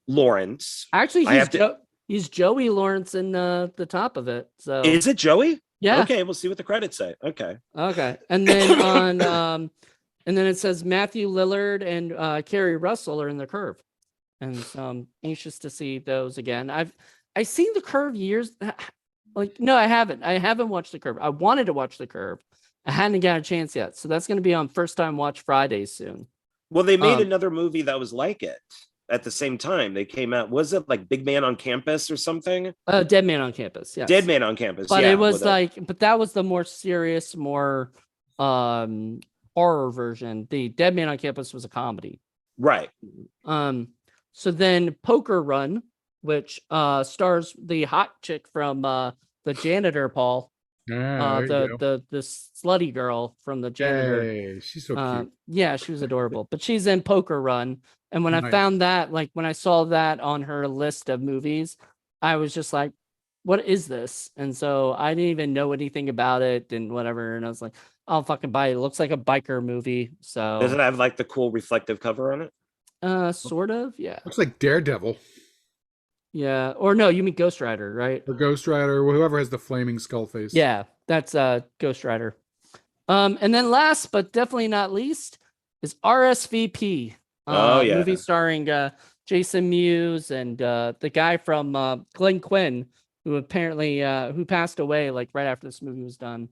Lawrence. actually I have to- he's Joey Lawrence in the top of it. So Is it Joey? yeah. Okay, we'll see what the credits say. Okay. Okay. And then on and then it says Matthew Lillard and Carrie Russell are in The Curve. And so I'm anxious to see those again. I've seen The Curve years. Like, no, I haven't. I haven't watched The Curve. I wanted to watch The Curve. I hadn't got a chance yet. So that's going to be on First Time Watch Fridays soon. Well, they made another movie that was like it at the same time. They came out, was it like Big Man on Campus or something? Dead Man on Campus. Yes. Dead Man on Campus. But yeah, it was with but that was the more serious, more horror version. The Dead Man on Campus was a comedy. right. So then Poker Run, which stars the hot chick from The Janitor, Paul. Ah, there you go. The slutty girl from the janitor. Hey, she's so cute. Yeah, she was adorable. But she's in Poker Run, and when I Nice. found that, like when I saw that on her list of movies, I was just like, "What is this?" And so I didn't even know anything about it and whatever. And I was like, "I'll fucking buy it. It looks like a biker movie." Does it So, have like the cool reflective cover on it? sort of, yeah, Looks like Daredevil yeah. Or no, you mean Ghost Rider, right? or Ghost Rider, or whoever has the flaming skull face. Yeah, that's Ghost Rider. And then last but definitely not least is RSVP. Oh, yeah. Movie starring Jason Mewes and the guy from Glenn Quinn, who apparently who passed away like right after this movie was done.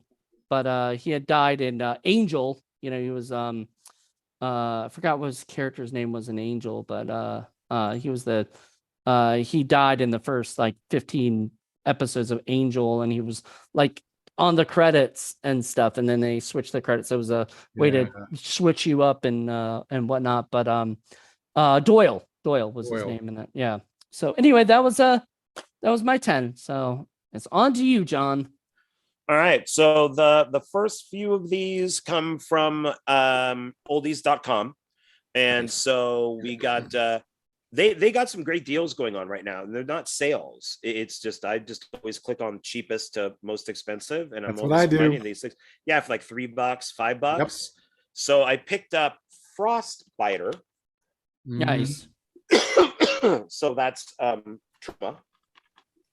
But he had died in Angel. You know, he was I forgot what his character's name was in Angel, but he was the he died in the first like 15 episodes of Angel, and he was like on the credits and stuff, and then they switched the credits. It was a way to switch you up and whatnot. But Doyle was his name in that. Yeah. So anyway, that was my 10. So it's on to you, John. All right. So the first few of these come from oldies.com. And so we got they got some great deals going on right now. And they're not sales. It's just I just always click on cheapest to most expensive, and I'm always finding these things. Yeah, for like $3, $5. Yep. So I picked up Frostbiter. Nice. So that's Trauma.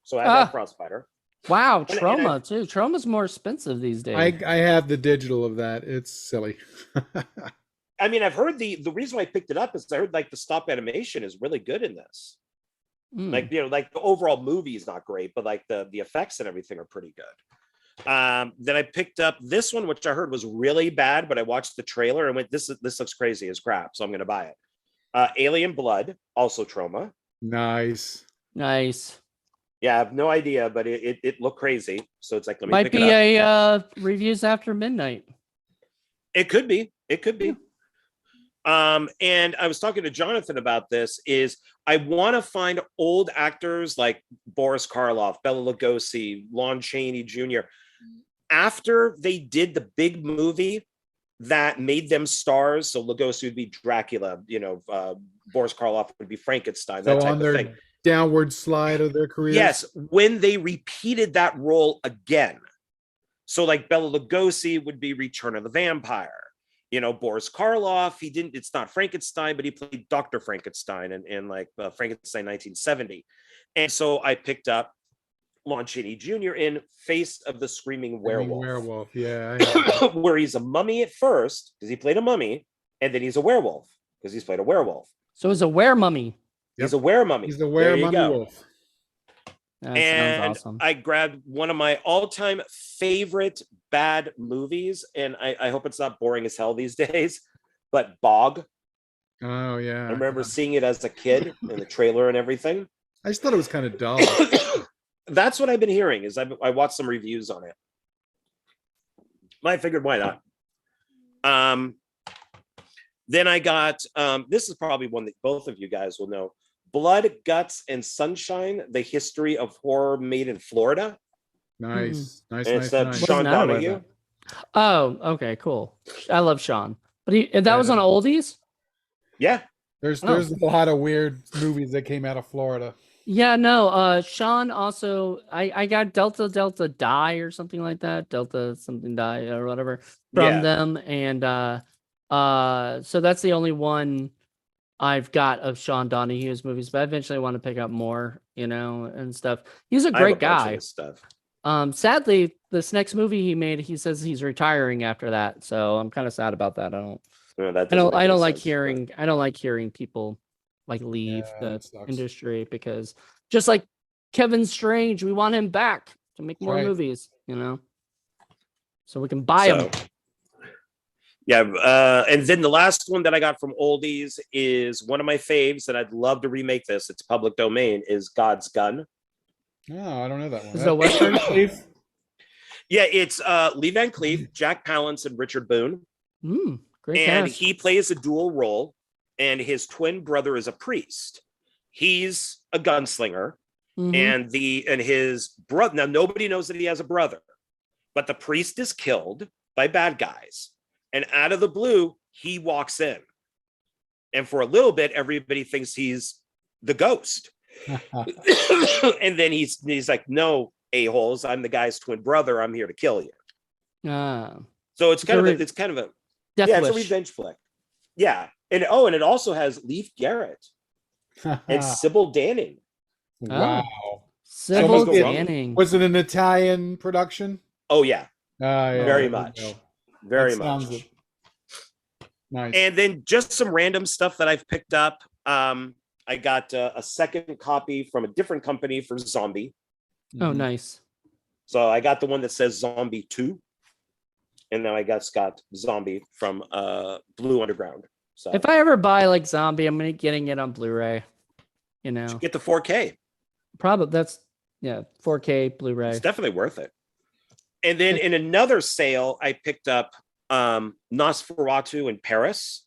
So I have that Frostbiter. Wow, Trauma too. Trauma's more expensive these days. I have the digital of that. It's silly. I mean, I've heard the reason why I picked it up is I heard like the stop animation is really good in this. Like, you know, like the overall movie is not great, but like the effects and everything are pretty good. Then I picked up this one, which I heard was really bad, but I watched the trailer and went, this looks crazy as crap, so I'm going to buy it. Alien Blood, also Trauma. Nice. Yeah, I have no idea, but it looked crazy. So it's like, let me might pick be it up. a reviews after midnight. It could be. And I was talking to Jonathan about this. Is I want to find old actors like Boris Karloff, Bela Lugosi, Lon Chaney Jr. After they did the big movie that made them stars. So Lugosi would be Dracula, you know, Boris Karloff would be Frankenstein, that type of thing. Downward slide of their career. Yes, when they repeated that role again. So like Bela Lugosi would be Return of the Vampire. You know, Boris Karloff, it's not Frankenstein, but he played Dr. Frankenstein in like Frankenstein 1970. And so I picked up Lon Chaney Jr. in Face of the Screaming Werewolf. Yeah. Where he's a mummy at first, because he played a mummy, and then he's a werewolf, because he's played a werewolf. So he's a weremummy. He's a weremummy. He's the weremummy wolf. That and awesome. I grabbed one of my all-time favorite bad movies, and I hope it's not boring as hell these days, but Bog. Oh, yeah. I remember seeing it as a kid in the trailer and everything. I just thought it was kind of dull. That's what I've been hearing, is I watched some reviews on it. I figured, why not? Then I got, this is probably one that both of you guys will know, Blood, Guts, and Sunshine, The History of Horror Made in Florida. Nice. Sean Donahue. Oh, okay, cool. I love Sean. But that was on Oldies? Yeah. There's a lot of weird movies that came out of Florida. Yeah, no. Sean also, I got Delta Die or something like that. Delta something Die or whatever from them. And so that's the only one I've got of Sean Donahue's movies, but I eventually want to pick up more, you know, and stuff. He's a great guy. Sadly, this next movie he made, he says he's retiring after that. So I'm kind of sad about that. I don't like hearing people like leave the industry, because just like Kevin Strange, we want him back to make more movies, you know, so we can buy him. Yeah, and then the last one that I got from Oldies is one of my faves that I'd love to remake this. It's public domain, is God's Gun. No, I don't know that one. Is it a Western? Yeah, it's Lee Van Cleef, Jack Palance, and Richard Boone. Great and cast. He plays a dual role, and his twin brother is a priest. He's a gunslinger, and his brother, now nobody knows that he has a brother, but the priest is killed by bad guys. And out of the blue, he walks in. And for a little bit, everybody thinks he's the ghost. And then he's like, no, a-holes, I'm the guy's twin brother. I'm here to kill you. So it's kind of a it's a revenge flick. Yeah. And it also has Leif Garrett and Sybil Danning. Wow. Sybil Danning. Was it an Italian production? Oh yeah. Yeah, very much. Very much. Nice. And then just some random stuff that I've picked up. I got a second copy from a different company for Zombie. Oh, nice. So I got the one that says Zombie 2. And then I got Zombie from Blue Underground. So if I ever buy like Zombie, I'm gonna getting it on Blu-ray. You know, get the 4K. Probably 4K Blu-ray. It's definitely worth it. And then in another sale, I picked up Nosferatu in Paris.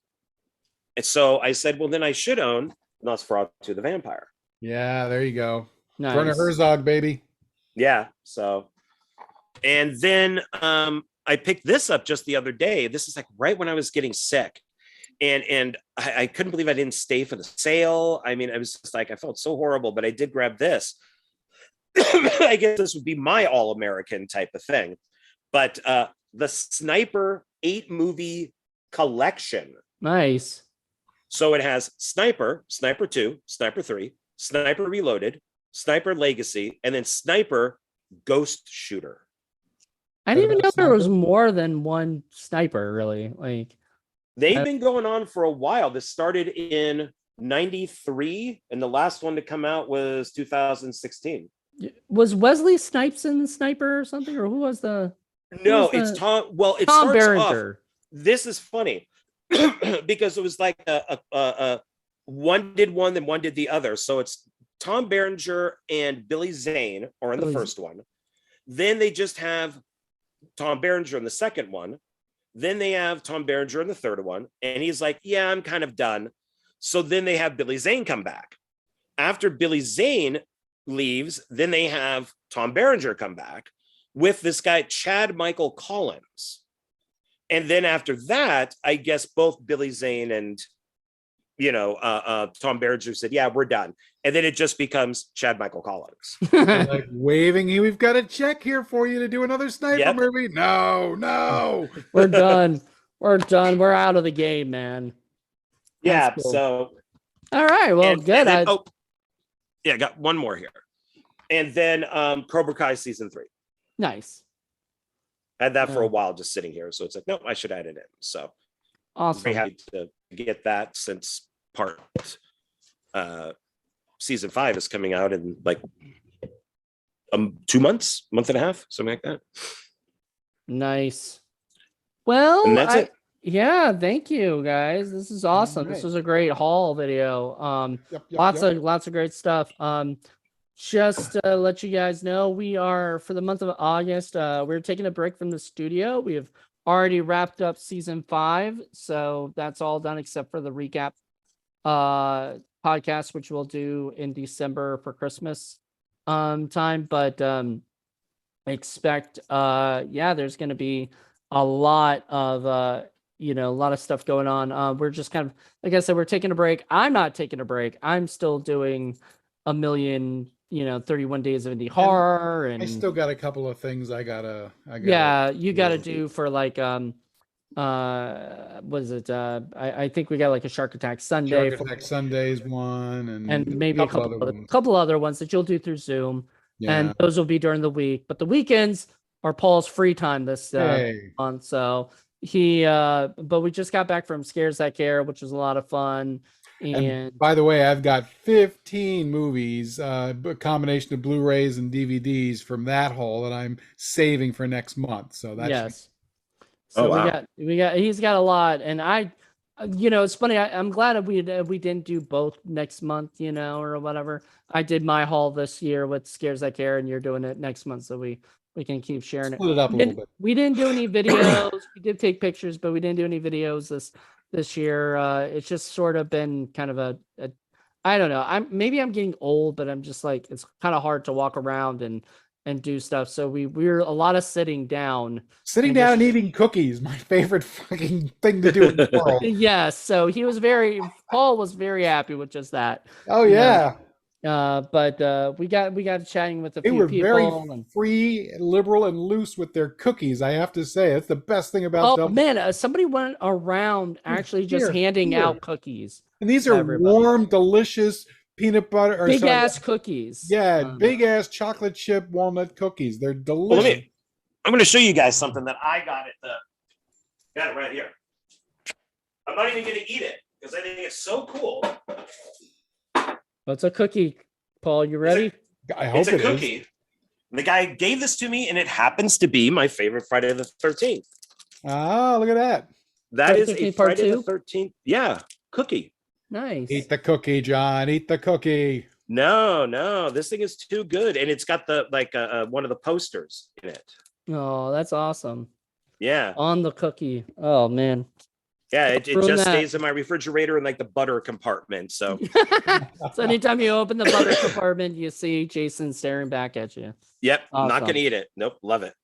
And so I said, well, then I should own Nosferatu the Vampire. Yeah, there you go. Nice. Werner Herzog, baby. Yeah. So, and then I picked this up just the other day. This is like right when I was getting sick. And I couldn't believe I didn't stay for the sale. I mean, I was just like, I felt so horrible, but I did grab this. I guess this would be my all-American type of thing. But the Sniper 8-movie collection. Nice. So it has Sniper, Sniper 2, Sniper 3, Sniper Reloaded, Sniper Legacy, and then Sniper Ghost Shooter. I didn't even know there was more than one Sniper, really. Like, they've been going on for a while. This started in 93, and the last one to come out was 2016. Was Wesley Snipes in the Sniper or something, or who was the? No, it's Tom. Well, it Tom starts Berenger. off. This is funny because it was like a one did one, then one did the other. So it's Tom Berenger and Billy Zane are in the first one. Then they just have Tom Berenger in the second one. Then they have Tom Berenger in the third one. And he's like, yeah, I'm kind of done. So then they have Billy Zane come back. After Billy Zane leaves, then they have Tom Berenger come back with this guy, Chad Michael Collins. And then after that, I guess both Billy Zane and, Tom Berenger said, yeah, we're done. And then it just becomes Chad Michael Collins. Like waving, we've got a check here for you to do another Sniper movie. No. We're done. We're done. We're out of the game, man. Yeah. Cool. So. All right. Well, good. I got one more here. And then Cobra Kai season 3. Nice. I had that for a while just sitting here. So it's like, no, I should add it in. So awesome. I'm very happy to get that since season 5 is coming out in like 2 months, month and a half, something like that. Nice. Well, and that's it. Yeah, thank you guys. This is awesome. Right. This was a great haul video. Lots of great stuff. Just to let you guys know, we are, for the month of August, we're taking a break from the studio. We have already wrapped up season 5, so that's all done except for the recap podcast, which we'll do in December for Christmas time. But expect there's going to be a lot of a lot of stuff going on. We're just kind of, like I said, we're taking a break. I'm not taking a break. I'm still doing a million 31 days of indie horror, and I still got a couple of things I gotta you gotta do for like what is it? I think we got like a Shark Attack Sunday. Shark Attack Sundays one, and maybe a couple other ones that you'll do through Zoom. Yeah. And those will be during the week, but the weekends are Paul's free time this month. So but we just got back from Scares That Care, which was a lot of fun. And by the way, I've got 15 movies, a combination of Blu-rays and DVDs from that haul that I'm saving for next month. So that's So we got he's got a lot, and it's funny. I'm glad we didn't do both next month, or whatever. I did my haul this year with Scares That Care, and you're doing it next month, so we can keep sharing Split it up a little bit. We didn't do any videos. We did take pictures, but we didn't do any videos this year. It's just sort of been kind of a I don't know. I'm getting old, but I'm just like, it's kind of hard to walk around and and do stuff. So we're a lot of sitting down. Sitting and down and just- eating cookies, my favorite fucking thing to do in the world. Yes, so Paul was very happy with just that. Oh you know. yeah. But we got chatting with a They few were very people. And, free, liberal, and loose with their cookies. I have to say, that's the best thing about oh Dublin. man, somebody went around actually just Here, handing here. out cookies. And these to are everybody. warm, delicious peanut butter or Big sorry, ass cookies. yeah, big ass chocolate chip walnut cookies. They're Well, delicious. I'm going to show you guys something that I got got it right here. I'm not even going to eat it because I think it's so cool. What's a cookie, Paul? You ready? I hope It's a it cookie. is. The guy gave this to me, and it happens to be my favorite Friday the 13th. Ah, look at that. That Friday is the a 13th part Friday the two? 13th. Yeah, cookie. Nice. Eat the cookie, John. Eat the cookie. No, this thing is too good, and it's got the one of the posters in it. Oh, that's awesome. Yeah, On the cookie. Oh man. yeah. It Ruin just that. stays in my refrigerator in like the butter compartment. So, So anytime you open the butter compartment, you see Jason staring back at you. yep, not Awesome. gonna eat it. Nope, love it.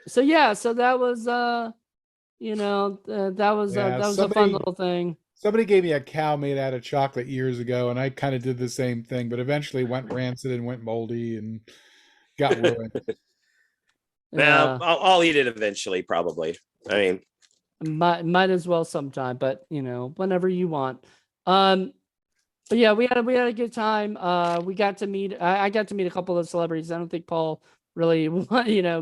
So yeah, so that was that was Yeah, that was a somebody- fun little thing. Somebody gave me a cow made out of chocolate years ago, and I kind of did the same thing, but eventually went rancid and went moldy and got ruined. Now I'll eat it eventually, probably. I mean, Might as well sometime, but whenever you want. But yeah, we had a good time. We got to meet. I got to meet a couple of celebrities. I don't think Paul really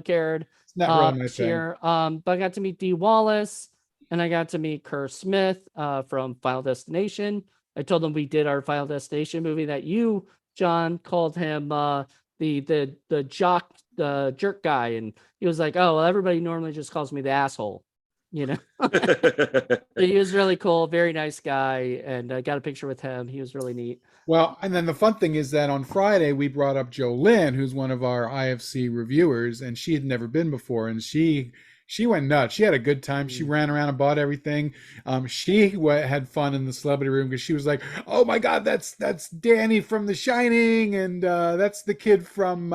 cared. It's not really my thing. Here. But I got to meet Dee Wallace, and I got to meet Kerr Smith from Final Destination. I told them we did our Final Destination movie that you, John, called him the jerk guy, and he was like, "Oh, well, everybody normally just calls me the asshole." But he was really cool, very nice guy, and I got a picture with him. He was really neat. Well, and then the fun thing is that on Friday we brought up Jolynn, who's one of our IFC reviewers, and she had never been before, and she went nuts. She had a good time. She ran around and bought everything. She had fun in the celebrity room because she was like, "Oh my God, that's Danny from The Shining, and that's the kid from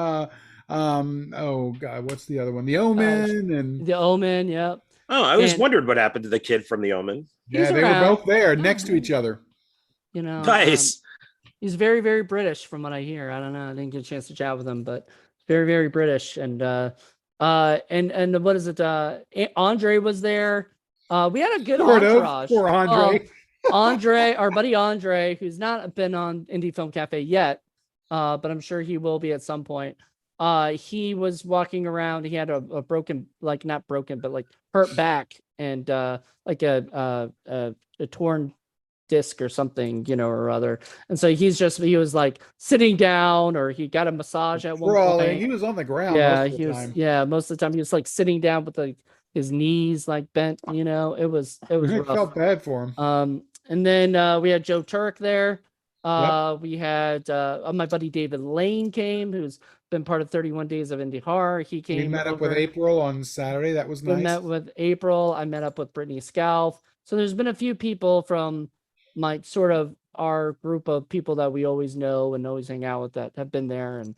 oh God, what's the other one? The Omen." And The Omen, yep. oh, I always And- wondered what happened to the kid from The Omen. yeah, He's they around. were both there next to each other. Nice. He's very, very British from what I hear. I don't know. I didn't get a chance to chat with him, but very, very British. And what is it? Andre was there. We had a good Sort of. entourage. Poor Andre. Andre, our buddy Andre, who's not been on Indie Film Cafe yet, but I'm sure he will be at some point. He was walking around. He had a broken, like not broken, but like hurt back and like a torn disc or something, or other. And so he was like sitting down, or he got a massage at one Crawling. point. He was on the ground Yeah, most of the he was. time. Yeah, most of the time he was like sitting down with his knees like bent. It was I rough. felt bad for him. And then we had Joe Turk there. We had my buddy David Lane came, who's been part of 31 Days of Indie Horror. He came. We met up with over. April on Saturday. That was We nice. met with April. I met up with Brittany Scalf. So there's been a few people from my sort of our group of people that we always know and always hang out with that have been there. And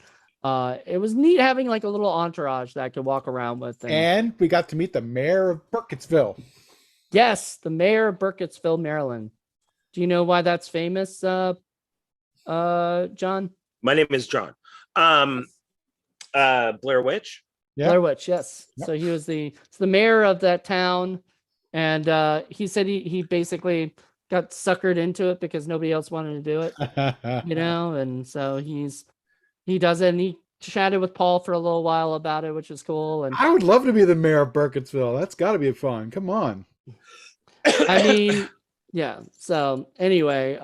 it was neat having like a little entourage that I could walk around with. And we got to meet the mayor of Burkittsville. Yes, the mayor of Burkittsville, Maryland. Do you know why that's famous, John? My name is John. Blair Witch. Yeah. Blair Witch, yes. Yep. So he was the mayor of that town, and he said he basically got suckered into it because nobody else wanted to do it, and so he does it, and he chatted with Paul for a little while about it, which is cool. And I would love to be the mayor of Burkittsville. That's got to be fun. Come on. I mean, yeah. So anyway,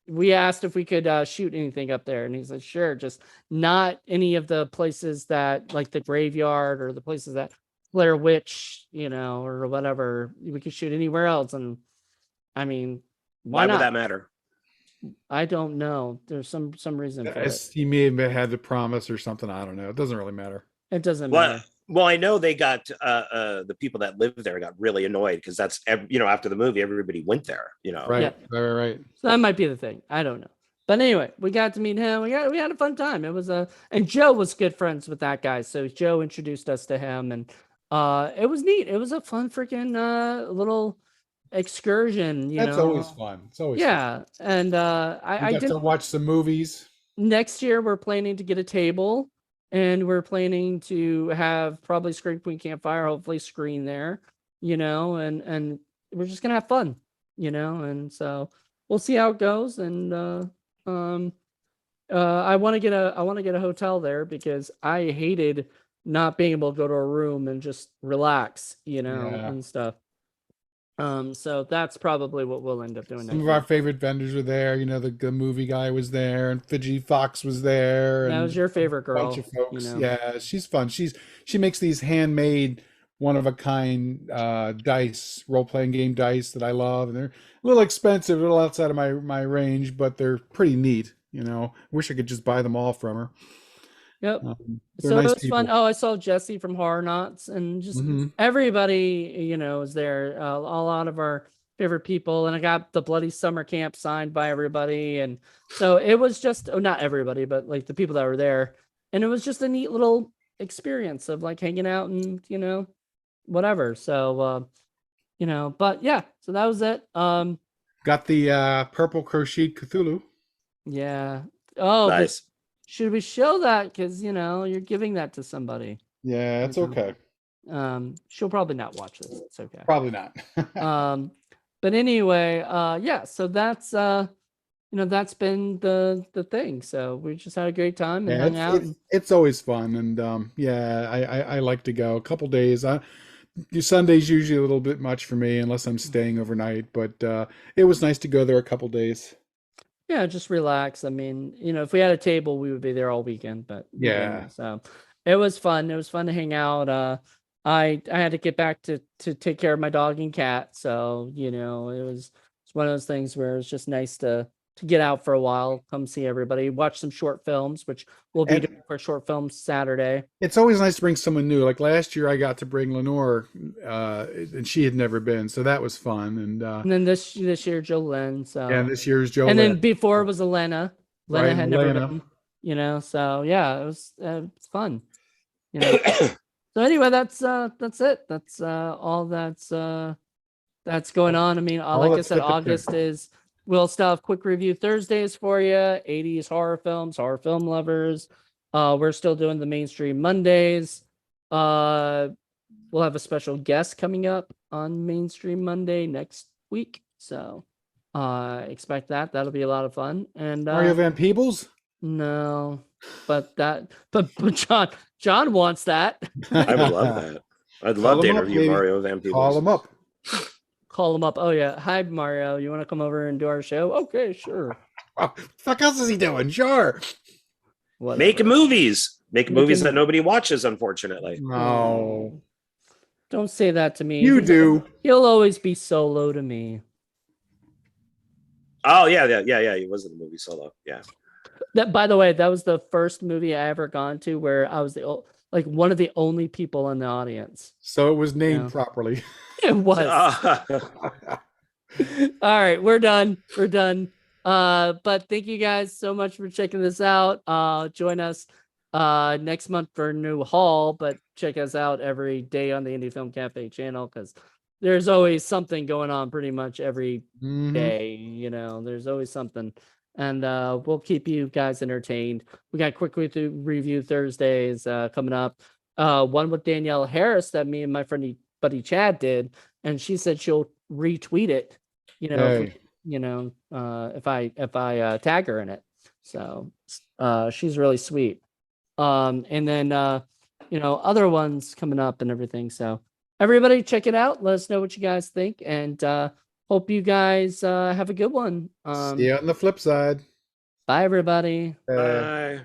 we asked if we could shoot anything up there, and he said, sure, just not any of the places that like the graveyard or the places that Blair Witch, or whatever. We could shoot anywhere else. And I mean, why Why not? would that matter? I don't know. There's some reason for it. He may have had to promise or something. I don't know. It doesn't really matter. It doesn't Well, matter. well, I know they got the people that live there got really annoyed because that's after the movie, everybody went there. Right. Yeah. Right. So that might be the thing. I don't know. But anyway, we got to meet him. We had a fun time. It was and Joe was good friends with that guy, so Joe introduced us to him, and it was neat. It was a fun freaking little excursion, That's always fun. It's always fun. Yeah, and We I got did. to watch some movies. Next year, we're planning to get a table, and we're planning to have probably Screen Queen Campfire, hopefully screen there, and we're just gonna have fun, and so we'll see how it goes. And I want to get a hotel there because I hated not being able to go to a room and just relax, Yeah. and stuff. So that's probably what we'll end up doing. Some next of our week. favorite vendors were there. The movie guy was there, and Fidgy Fox was there, That and was your favorite a bunch girl, of folks. Yeah, she's fun. She makes these handmade, one of a kind dice, role playing game dice that I love, and they're a little expensive, a little outside of my range, but they're pretty neat. Wish I could just buy them all from her. Yep. They're So it nice was fun. people. Oh, I saw Jesse from Horror Knots, and just Hmm. everybody, was there. A lot of our favorite people, and I got the Bloody Summer Camp signed by everybody, and so it was just not everybody, but like the people that were there, and it was just a neat little experience of like hanging out and whatever. So but yeah, so that was it. Got the purple crocheted Cthulhu. Yeah. Oh, but Nice. should we show that? Because you're giving that to somebody. Yeah, it's okay. She'll probably not watch this. It's okay. Probably not. But anyway, yeah, so that's that's been the thing. So we just had a great time and Yeah, hung it's out. it's it's always fun, and yeah, I like to go a couple days. Sunday's usually a little bit much for me unless I'm staying overnight, but it was nice to go there a couple days. Yeah, just relax. I mean, if we had a table, we would be there all weekend, but we Yeah. didn't. So it was fun. It was fun to hang out. I had to get back to take care of my dog and cat. So, it's one of those things where it's just nice to get out for a while, come see everybody, watch some short films, which we'll be And doing for short films Saturday. it's always nice to bring someone new. Like last year, I got to bring Lenore, and she had never been, so that was fun. And then this year, Jolene. So And this year's and then Jolette, before it was Elena. Lena right? had never Elena. been, so yeah, it was it's fun. So anyway, that's it. That's all that's going on. I mean, All like I that's said, fit to print. August is we'll still have quick review Thursdays for you. 80s horror film lovers. We're still doing the mainstream Mondays. We'll have a special guest coming up on mainstream Monday next week. So expect that. That'll be a lot of fun. And Mario Van Peebles. no, but John wants that. I would love that. I'd Call love to him up, interview baby. Mario Van Peebles. Call him up. Call him up. Oh yeah, hi Mario. You want to come over and do our show? Okay, sure. Oh, fuck else is he doing? Sure. Whatever. Make movies Making- that nobody watches, unfortunately. No. Don't say that to me. You do. He'll always be solo to me. Oh yeah. He was in the movie Solo. Yeah. That, by the way, that was the first movie I ever gone to where I was one of the only people in the audience. So it was named Yeah. properly. It was. All right, we're done. But thank you guys so much for checking this out. Join us next month for a new haul, but check us out every day on the Indie Film Cafe channel because there's always something going on pretty much every Mhm. day. There's always something. And we'll keep you guys entertained. We got quick review Thursdays coming up. One with Danielle Harris that me and my friend buddy Chad did, and she said she'll retweet it. Hey. If I tag her in it. So she's really sweet. And then other ones coming up and everything. So everybody check it out. Let us know what you guys think, and hope you guys have a good one. See you on the flip side. Bye everybody. Bye.